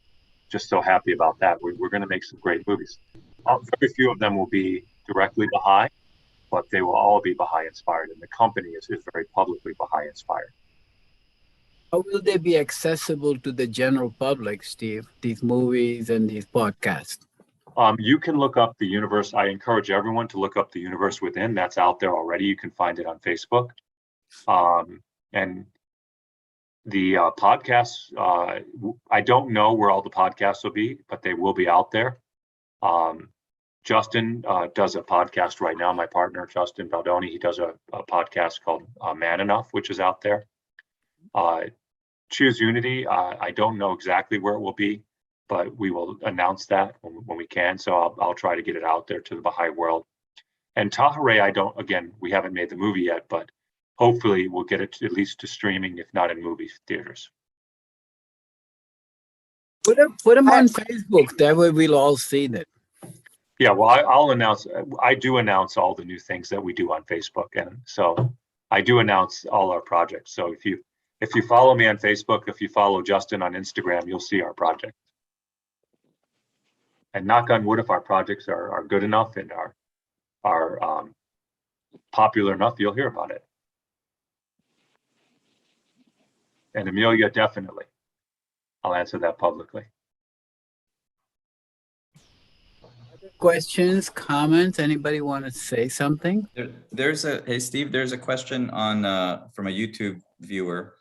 Speaker 3: just so happy about that. We're going to make some great movies. Very few of them will be directly Baha'i, but they will all be Baha'i inspired, and the company is very publicly Baha'i inspired.
Speaker 1: How will they be accessible to the general public, Steve, these movies and these podcasts?
Speaker 3: You can look up The Universe. I encourage everyone to look up The Universe Within. That's out there already. You can find it on Facebook. And the podcasts, I don't know where all the podcasts will be, but they will be out there. Justin does a podcast right now. My partner, Justin Baldoni, he does a podcast called Man Enough, which is out there. Choose Unity, I don't know exactly where it will be, but we will announce that when we can. So I'll try to get it out there to the Baha'i world. And Tahereh, again, we haven't made the movie yet, but hopefully we'll get it at least to streaming, if not in movie theaters.
Speaker 1: Put them on Facebook. That way we'll all see that.
Speaker 3: Yeah, well, I'll announce. I do announce all the new things that we do on Facebook, and so I do announce all our projects. So if you follow me on Facebook, if you follow Justin on Instagram, you'll see our project. And knock on wood, if our projects are good enough and are popular enough, you'll hear about it. And Amelia, definitely. I'll answer that publicly.
Speaker 1: Questions, comments? Anybody want to say something?
Speaker 5: Hey Steve, there's a question on from a YouTube viewer,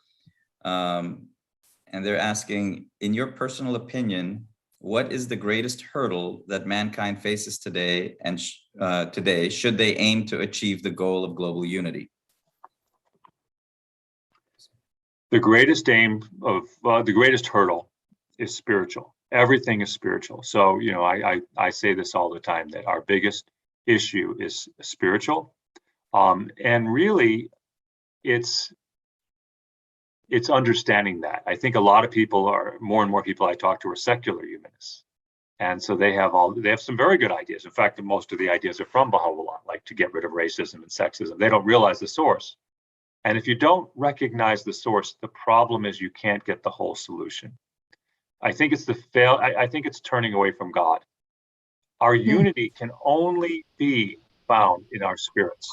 Speaker 5: and they're asking, in your personal opinion, what is the greatest hurdle that mankind faces today, and today should they aim to achieve the goal of global unity?
Speaker 3: The greatest aim of the greatest hurdle is spiritual. Everything is spiritual. So, you know, I say this all the time, that our biggest issue is spiritual. And really, it's understanding that. I think a lot of people more and more people I talk to are secular humanists. And so they have some very good ideas. In fact, most of the ideas are from Baha'u'llah, like to get rid of racism and sexism. They don't realize the source. And if you don't recognize the source, the problem is you can't get the whole solution. I think it's I think it's turning away from God. Our unity can only be found in our spirits.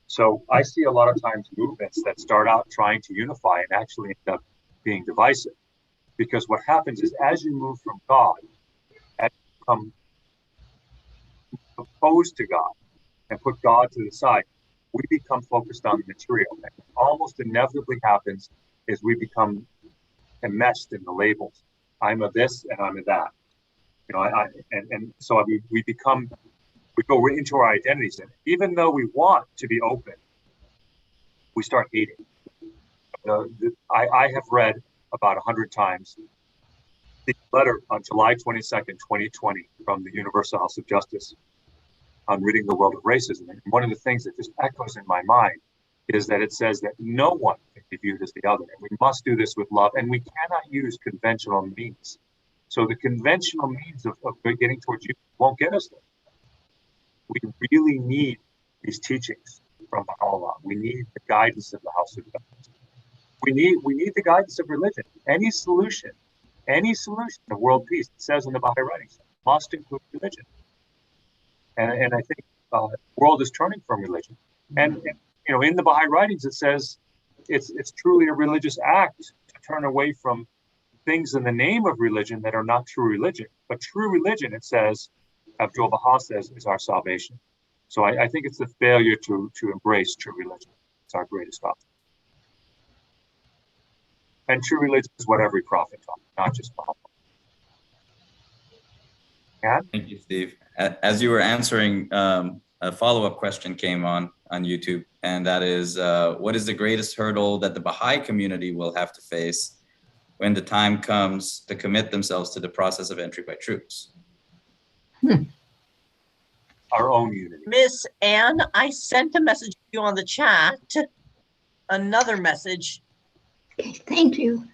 Speaker 3: So I see a lot of times movements that start out trying to unify and actually end up being divisive. Because what happens is, as you move from God, as you become opposed to God and put God to the side, we become focused on the material. And almost inevitably happens is we become enmeshed in the labels. I'm a this and I'm a that. You know, so we go into our identities, and even though we want to be open, we start hating. I have read about 100 times the letter on July 22nd, 2020, from the Universal House of Justice on ridding the world of racism. And one of the things that just echoes in my mind is that it says that no one can be viewed as the other, and we must do this with love, and we cannot use conventional means. So the conventional means of getting towards you won't get us there. We really need these teachings from Baha'u'llah. We need the guidance of the House of Justice. We need the guidance of religion. Any solution to world peace, it says in the Baha'i writings, must include religion. And I think the world is turning from religion. And you know, in the Baha'i writings, it says it's truly a religious act to turn away from things in the name of religion that are not true religion. But true religion, it says, Abdul Baha says, is our salvation. So I think it's the failure to embrace true religion. It's our greatest obstacle. And true religion is what every prophet taught, not just Baha'u'llah. Yeah?
Speaker 5: Thank you, Steve. As you were answering, a follow-up question came on YouTube, and that is, what is the greatest hurdle that the Baha'i community will have to face when the time comes to commit themselves to the process of entry by troops?
Speaker 3: Our own unity.
Speaker 6: Miss Anne, I sent a message to you on the chat. Another message.
Speaker 7: Okay, thank you.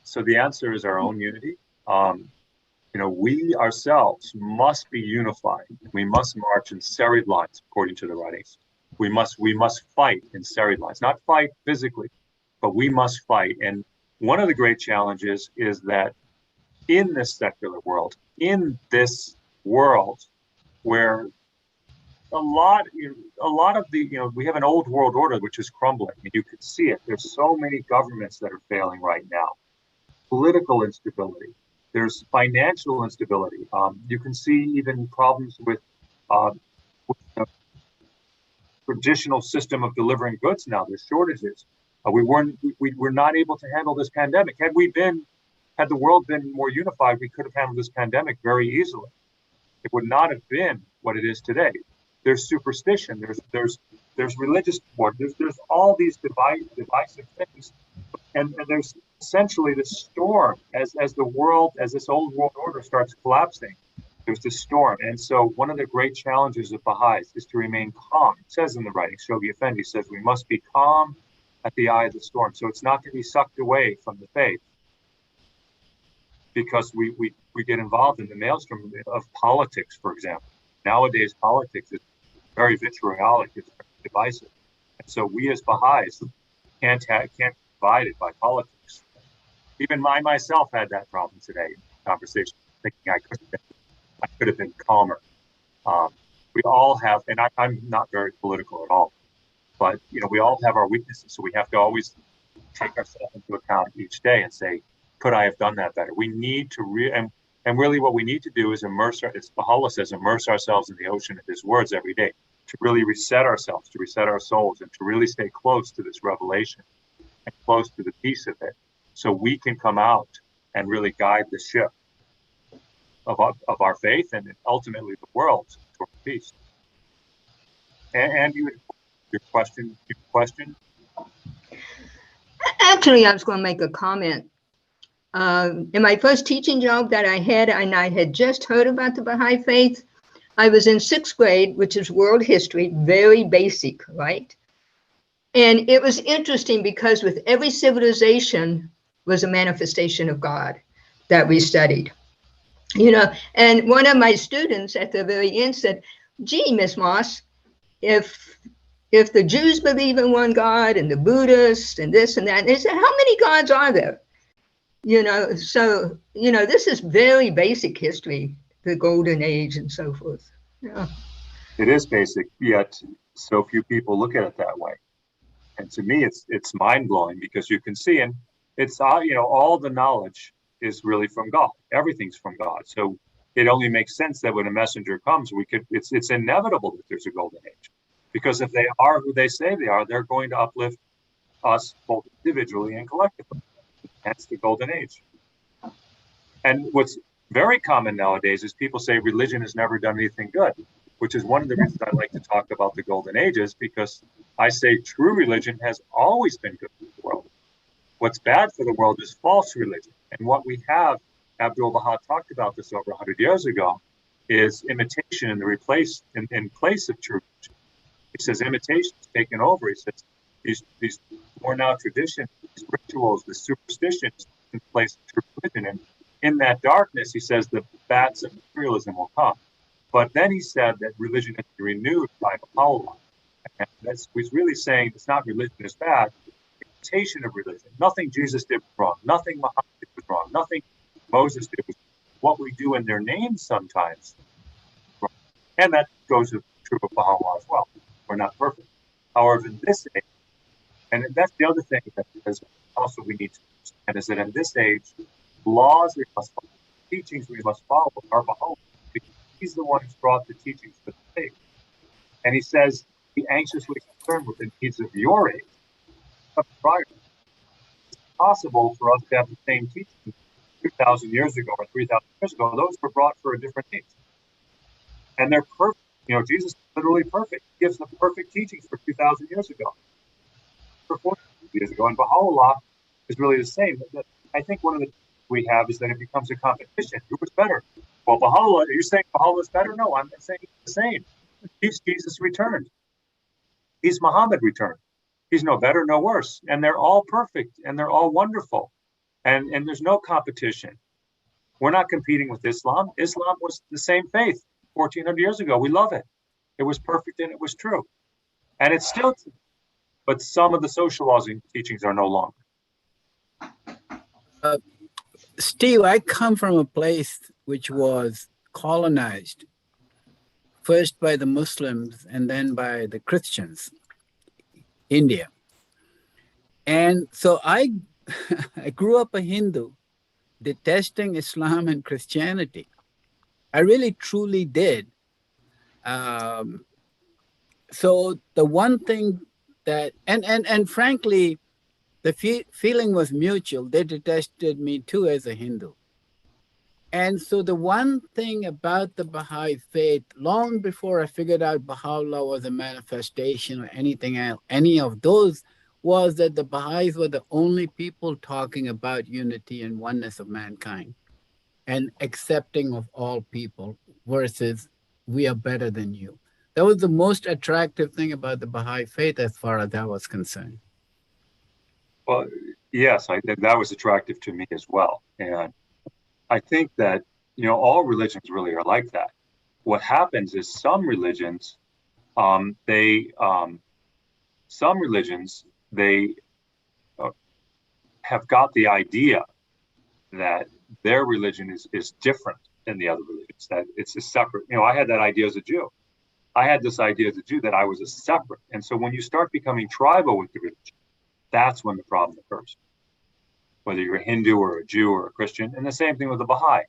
Speaker 3: So the answer is our own unity. You know, we ourselves must be unified. We must march in serried lines, according to the writings. We must fight in serried lines, not fight physically, but we must fight. And one of the great challenges is that in this secular world, in this world where a lot of the, you know, we have an old world order which is crumbling, and you can see it. There's so many governments that are failing right now. Political instability. There's financial instability. You can see even problems with the traditional system of delivering goods now. There's shortages. We were not able to handle this pandemic. Had the world been more unified, we could have handled this pandemic very easily. It would not have been what it is today. There's superstition. There's religious support. There's all these divisive things, and there's essentially this storm as this old world order starts collapsing. There's this storm, and so one of the great challenges of Baha'is is to remain calm. It says in the writing, Shoghi Effendi says we must be calm at the eye of the storm. So it's not to be sucked away from the faith. because we get involved in the maelstrom of politics, for example. Nowadays, politics is very vitriolic, it's very divisive. And so we as Baha'is can't be divided by politics. Even I myself had that problem today in the conversation, thinking I could have been calmer. We all have, and I'm not very political at all, but we all have our weaknesses, so we have to always take ourselves into account each day and say, could I have done that better? We need to and really what we need to do is as Baha'u'llah says, immerse ourselves in the ocean of his words every day, to really reset ourselves, to reset our souls, and to really stay close to this revelation and close to the peace of it, so we can come out and really guide the ship of our faith and ultimately the world toward peace. And your question?
Speaker 7: Actually, I was going to make a comment. In my first teaching job that I had, and I had just heard about the Baha'i faith, I was in 6th grade, which is world history, very basic, right? And it was interesting because with every civilization was a manifestation of God that we studied. And one of my students at the very end said, gee, Miss Moss, if the Jews believe in one God and the Buddhists and this and that, and they said, how many gods are there? So, this is very basic history, the golden age and so forth. Yeah.
Speaker 3: It is basic, yet so few people look at it that way. And to me, it's mind-blowing, because you can see, and it's, all the knowledge is really from God. Everything's from God. So it only makes sense that when a messenger comes, it's inevitable that there's a golden age. Because if they are who they say they are, they're going to uplift us both individually and collectively. Hence the golden age. And what's very common nowadays is people say religion has never done anything good, which is one of the reasons I like to talk about the golden ages, because I say true religion has always been good for the world. What's bad for the world is false religion. And what we have, Abdul-Baha talked about this over 100 years ago, is imitation in place of true religion. He says imitation is taken over. He says these worn out traditions, these rituals, the superstitions in place of true religion. And in that darkness, he says the bats of materialism will come. But then he said that religion has been renewed by Baha'u'llah. And he's really saying it's not religion is bad, imitation of religion. Nothing Jesus did was wrong. Nothing Muhammad did was wrong. Nothing Moses did was wrong. What we do in their names sometimes. And that goes true of Baha'u'llah as well. We're not perfect. However, in this age, and that's the other thing that also we need to understand, is that in this age, laws we must follow, teachings we must follow are Baha'u'llah, because he's the one who's brought the teachings to the faith. And he says, be anxiously concerned with the needs of your age. Prior. It's possible for us to have the same teachings 2,000 years ago or 3,000 years ago. Those were brought for a different age. And they're perfect. Jesus is literally perfect. He gives the perfect teachings for 2,000 years ago. For 4,000 years ago. And Baha'u'llah is really the same. I think one of the things we have is that it becomes a competition. Who was better? Well, Baha'u'llah, are you saying Baha'u'llah is better? No, I'm saying it's the same. He's Jesus returned. He's Muhammad returned. He's no better, no worse. And they're all perfect and they're all wonderful. And there's no competition. We're not competing with Islam. Islam was the same faith 1,400 years ago. We love it. It was perfect and it was true. And it's still true. But some of the social laws and teachings are no longer.
Speaker 1: Steve, I come from a place which was colonized first by the Muslims and then by the Christians, India. And so I grew up a Hindu, detesting Islam and Christianity. I really, truly did. So the one thing that, and frankly, the feeling was mutual. They detested me too as a Hindu. And so the one thing about the Baha'i faith, long before I figured out Baha'u'llah was a manifestation or anything else, any of those, was that the Baha'is were the only people talking about unity and oneness of mankind and accepting of all people versus we are better than you. That was the most attractive thing about the Baha'i faith as far as that was concerned.
Speaker 3: Well, yes, that was attractive to me as well. And I think that, all religions really are like that. What happens is some religions, they have got the idea that their religion is different than the other religions, that it's a separate. I had that idea as a Jew. I had this idea as a Jew that I was a separate. And so when you start becoming tribal with the religion, that's when the problem occurs. Whether you're a Hindu or a Jew or a Christian, and the same thing with the Baha'i.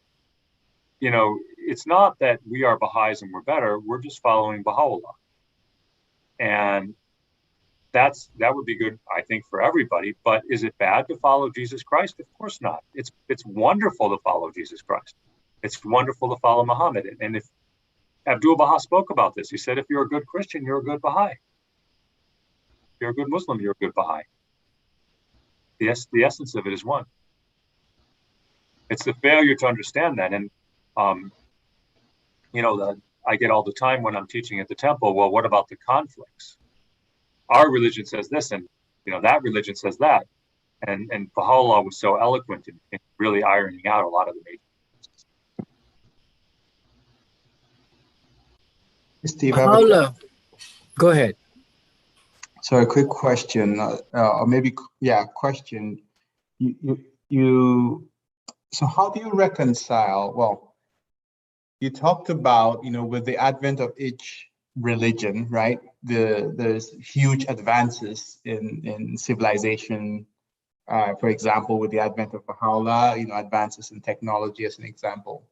Speaker 3: It's not that we are Baha'is and we're better, we're just following Baha'u'llah. And that would be good, I think, for everybody. But is it bad to follow Jesus Christ? Of course not. It's wonderful to follow Jesus Christ. It's wonderful to follow Muhammad. And if Abdul-Baha spoke about this, he said, if you're a good Christian, you're a good Baha'i. If you're a good Muslim, you're a good Baha'i. The essence of it is one. It's the failure to understand that. And, I get all the time when I'm teaching at the temple, well, what about the conflicts? Our religion says this, and, that religion says that. And Baha'u'llah was so eloquent in really ironing out a lot of the major.
Speaker 2: Steve,
Speaker 1: Baha'u'llah, go ahead.
Speaker 2: So a quick question, or maybe, question. So how do you reconcile, well, you talked about, with the advent of each religion, right? There's huge advances in civilization. For example, with the advent of Baha'u'llah, advances in technology as an example.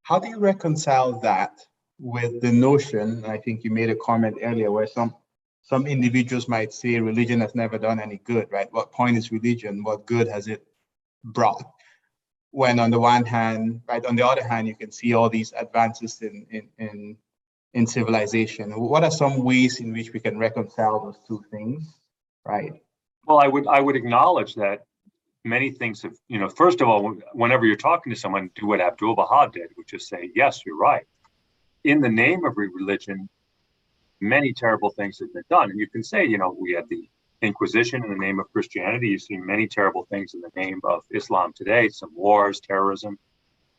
Speaker 2: How do you reconcile that with the notion, I think you made a comment earlier, where some individuals might say religion has never done any good, right? What point is religion? What good has it brought? When on the one hand, right, on the other hand, you can see all these advances in civilization. What are some ways in which we can reconcile those two things, right?
Speaker 3: Well, I would acknowledge that many things have, first of all, whenever you're talking to someone, do what Abdul-Baha did, which is say, yes, you're right. In the name of religion, many terrible things have been done. And you can say, we had the Inquisition in the name of Christianity. You see many terrible things in the name of Islam today, some wars, terrorism.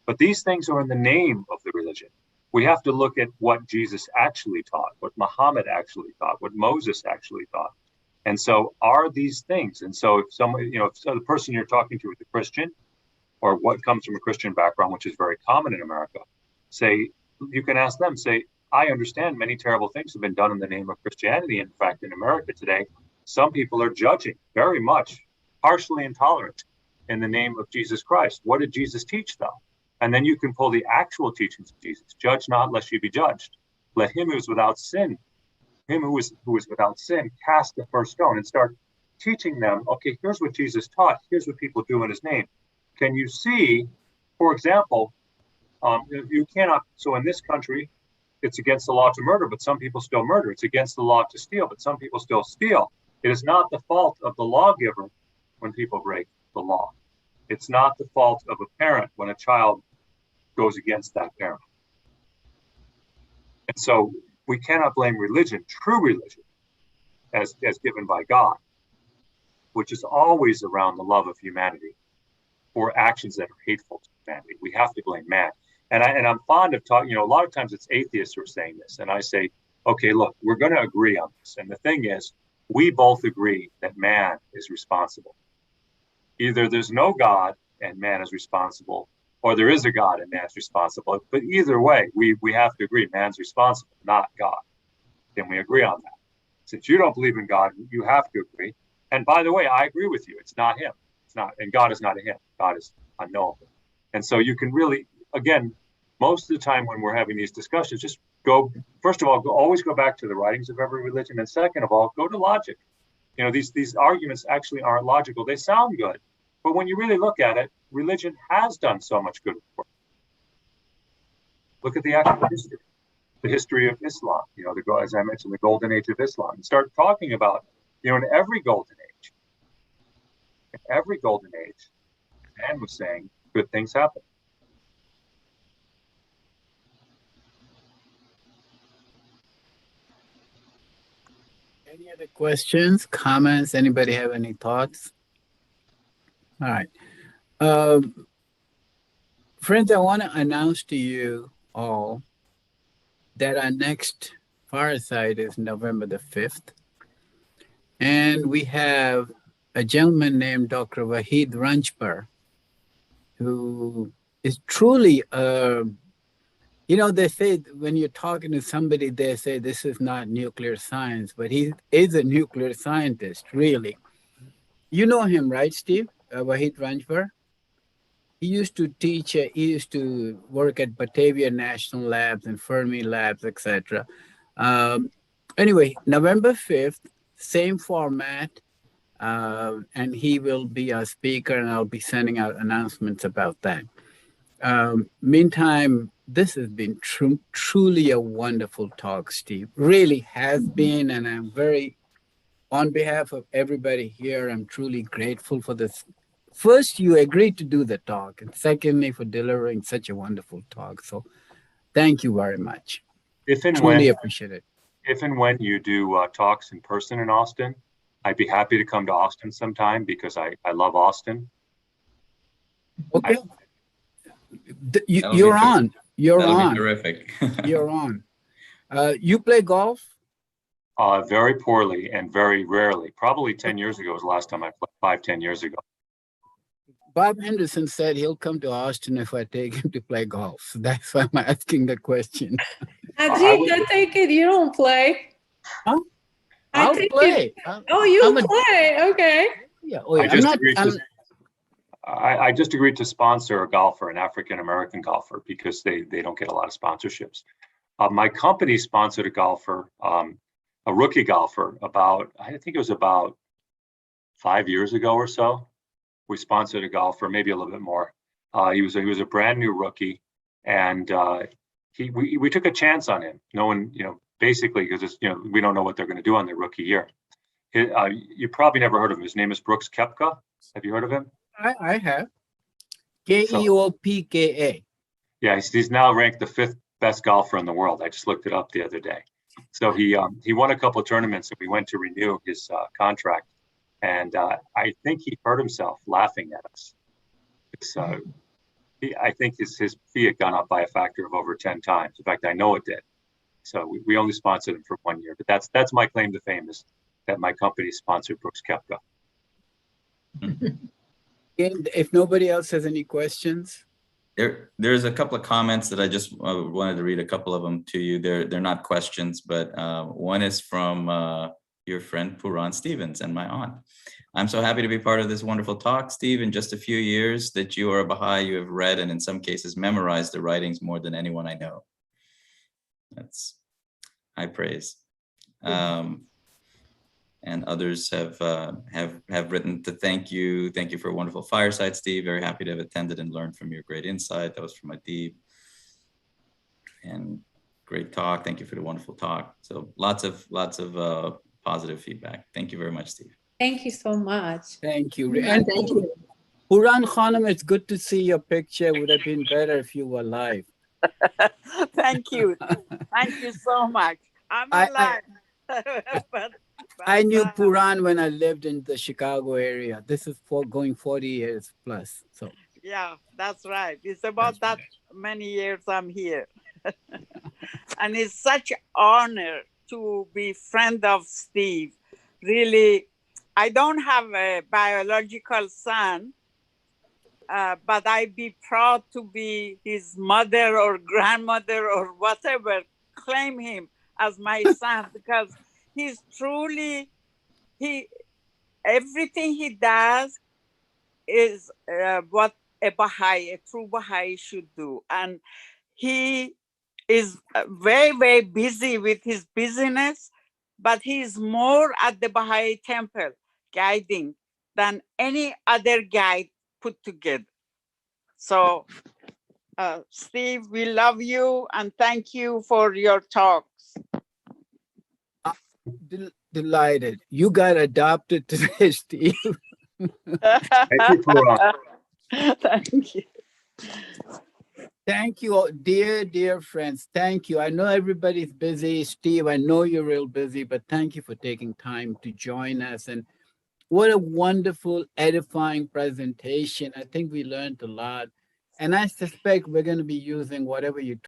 Speaker 3: But these things are in the name of the religion. We have to look at what Jesus actually taught, what Muhammad actually taught, what Moses actually taught. And so are these things. And so if someone, if the person you're talking to is a Christian, or what comes from a Christian background, which is very common in America, you can ask them, I understand many terrible things have been done in the name of Christianity. In fact, in America today, some people are judging very much, harshly intolerant in the name of Jesus Christ. What did Jesus teach, though? And then you can pull the actual teachings of Jesus. Judge not, lest you be judged. Let him who is without sin, without sin, cast the first stone, and start teaching them, okay, here's what Jesus taught. Here's what people do in his name. Can you see, for example, you cannot, so in this country, it's against the law to murder, but some people still murder. It's against the law to steal, but some people still steal. It is not the fault of the lawgiver when people break the law. It's not the fault of a parent when a child goes against that parent. And so we cannot blame religion, true religion, as given by God, which is always around the love of humanity, for actions that are hateful to humanity. We have to blame man. And I'm fond of talking, a lot of times it's atheists who are saying this. And I say, okay, look, we're going to agree on this. And the thing is, we both agree that man is responsible. Either there's no God and man is responsible, or there is a God and man's responsible. But either way, we have to agree man's responsible, not God. Can we agree on that? Since you don't believe in God, you have to agree. And by the way, I agree with you. It's not him. It's not, and God is not a him. God is unknowable. And so you can really, again, most of the time when we're having these discussions, just go, first of all, always go back to the writings of every religion. And second of all, go to logic. These arguments actually aren't logical. They sound good. But when you really look at it, religion has done so much good work. Look at the actual history, the history of Islam, as I mentioned, the golden age of Islam. And start talking about, in every golden age, man was saying good things happen.
Speaker 1: Any other questions, comments? Anybody have any thoughts? All right. Friends, I want to announce to you all that our next Fireside is November the 5th. And we have a gentleman named Dr. Wahid Ranjpur, who is truly, they say when you're talking to somebody, they say this is not nuclear science, but he is a nuclear scientist, really. You know him, right, Steve? Wahid Ranjpur? He used to teach, he used to work at Batavia National Labs and Fermi Labs, etc. Anyway, November 5th, same format, and he will be our speaker, and I'll be sending out announcements about that. Meantime, this has been truly a wonderful talk, Steve. Really has been, and I'm on behalf of everybody here, I'm truly grateful for this. First, you agreed to do the talk, and secondly, for delivering such a wonderful talk. So thank you very much. Truly appreciate it.
Speaker 3: If and when you do talks in person in Austin, I'd be happy to come to Austin sometime because I love Austin.
Speaker 1: Okay. You're on. You're on.
Speaker 5: Terrific.
Speaker 1: You're on. You play golf?
Speaker 3: Very poorly and very rarely. Probably 10 years ago was the last time I played, 5-10 years ago.
Speaker 1: Bob Henderson said he'll come to Austin if I take him to play golf. So that's why I'm asking the question.
Speaker 4: Ajit, I take it you don't play.
Speaker 1: Huh? I'll play.
Speaker 4: Play. Okay.
Speaker 1: Yeah.
Speaker 3: I just agreed to sponsor a golfer, an African-American golfer, because they don't get a lot of sponsorships. My company sponsored a golfer, a rookie golfer, I think it was about 5 years ago or so. We sponsored a golfer, maybe a little bit more. He was a brand new rookie, and we took a chance on him. No one, basically because we don't know what they're going to do on their rookie year. You probably never heard of him. His name is Brooks Koepka. Have you heard of him?
Speaker 1: I have. Keopka.
Speaker 3: Yeah, he's now ranked the 5th best golfer in the world. I just looked it up the other day. So he won a couple of tournaments, and we went to renew his contract. And I think he hurt himself laughing at us. I think his fee had gone up by a factor of over 10 times. In fact, I know it did. So we only sponsored him for 1 year. But that's my claim to fame, is that my company sponsored Brooks Koepka.
Speaker 1: And if nobody else has any questions.
Speaker 5: There's a couple of comments that I just wanted to read a couple of them to you. They're not questions, but one is from your friend Puran Stevens and my aunt. I'm so happy to be part of this wonderful talk, Steve. In just a few years that you are a Baha'i, you have read and in some cases memorized the writings more than anyone I know. That's high praise. And others have written to thank you. Thank you for a wonderful fireside, Steve. Very happy to have attended and learned from your great insight. That was from Adib. And great talk. Thank you for the wonderful talk. So lots of positive feedback. Thank you very much, Steve.
Speaker 4: Thank you so much.
Speaker 1: Thank you. And thank you. Puran Khanum, it's good to see your picture. Would have been better if you were alive.
Speaker 8: Thank you. Thank you so much. I'm alive. But
Speaker 1: I knew Puran when I lived in the Chicago area. This is going 40 years plus. So
Speaker 8: yeah, that's right. It's about that many years I'm here. And it's such an honor to be friend of Steve. Really, I don't have a biological son, but I'd be proud to be his mother or grandmother or whatever, claim him as my son, because he's truly, everything he does is what a Baha'i, a true Baha'i should do. And he is very, very busy with his business, but he's more at the Baha'i temple guiding than any other guide put together. So, Steve, we love you and thank you for your talks.
Speaker 1: Delighted. You got adopted today, Steve.
Speaker 3: Thank you, Puran.
Speaker 8: Thank you.
Speaker 1: Thank you, all, dear friends. Thank you. I know everybody's busy. Steve, I know you're real busy, but thank you for taking time to join us. And what a wonderful, edifying presentation. I think we learned a lot. And I suspect we're going to be using whatever you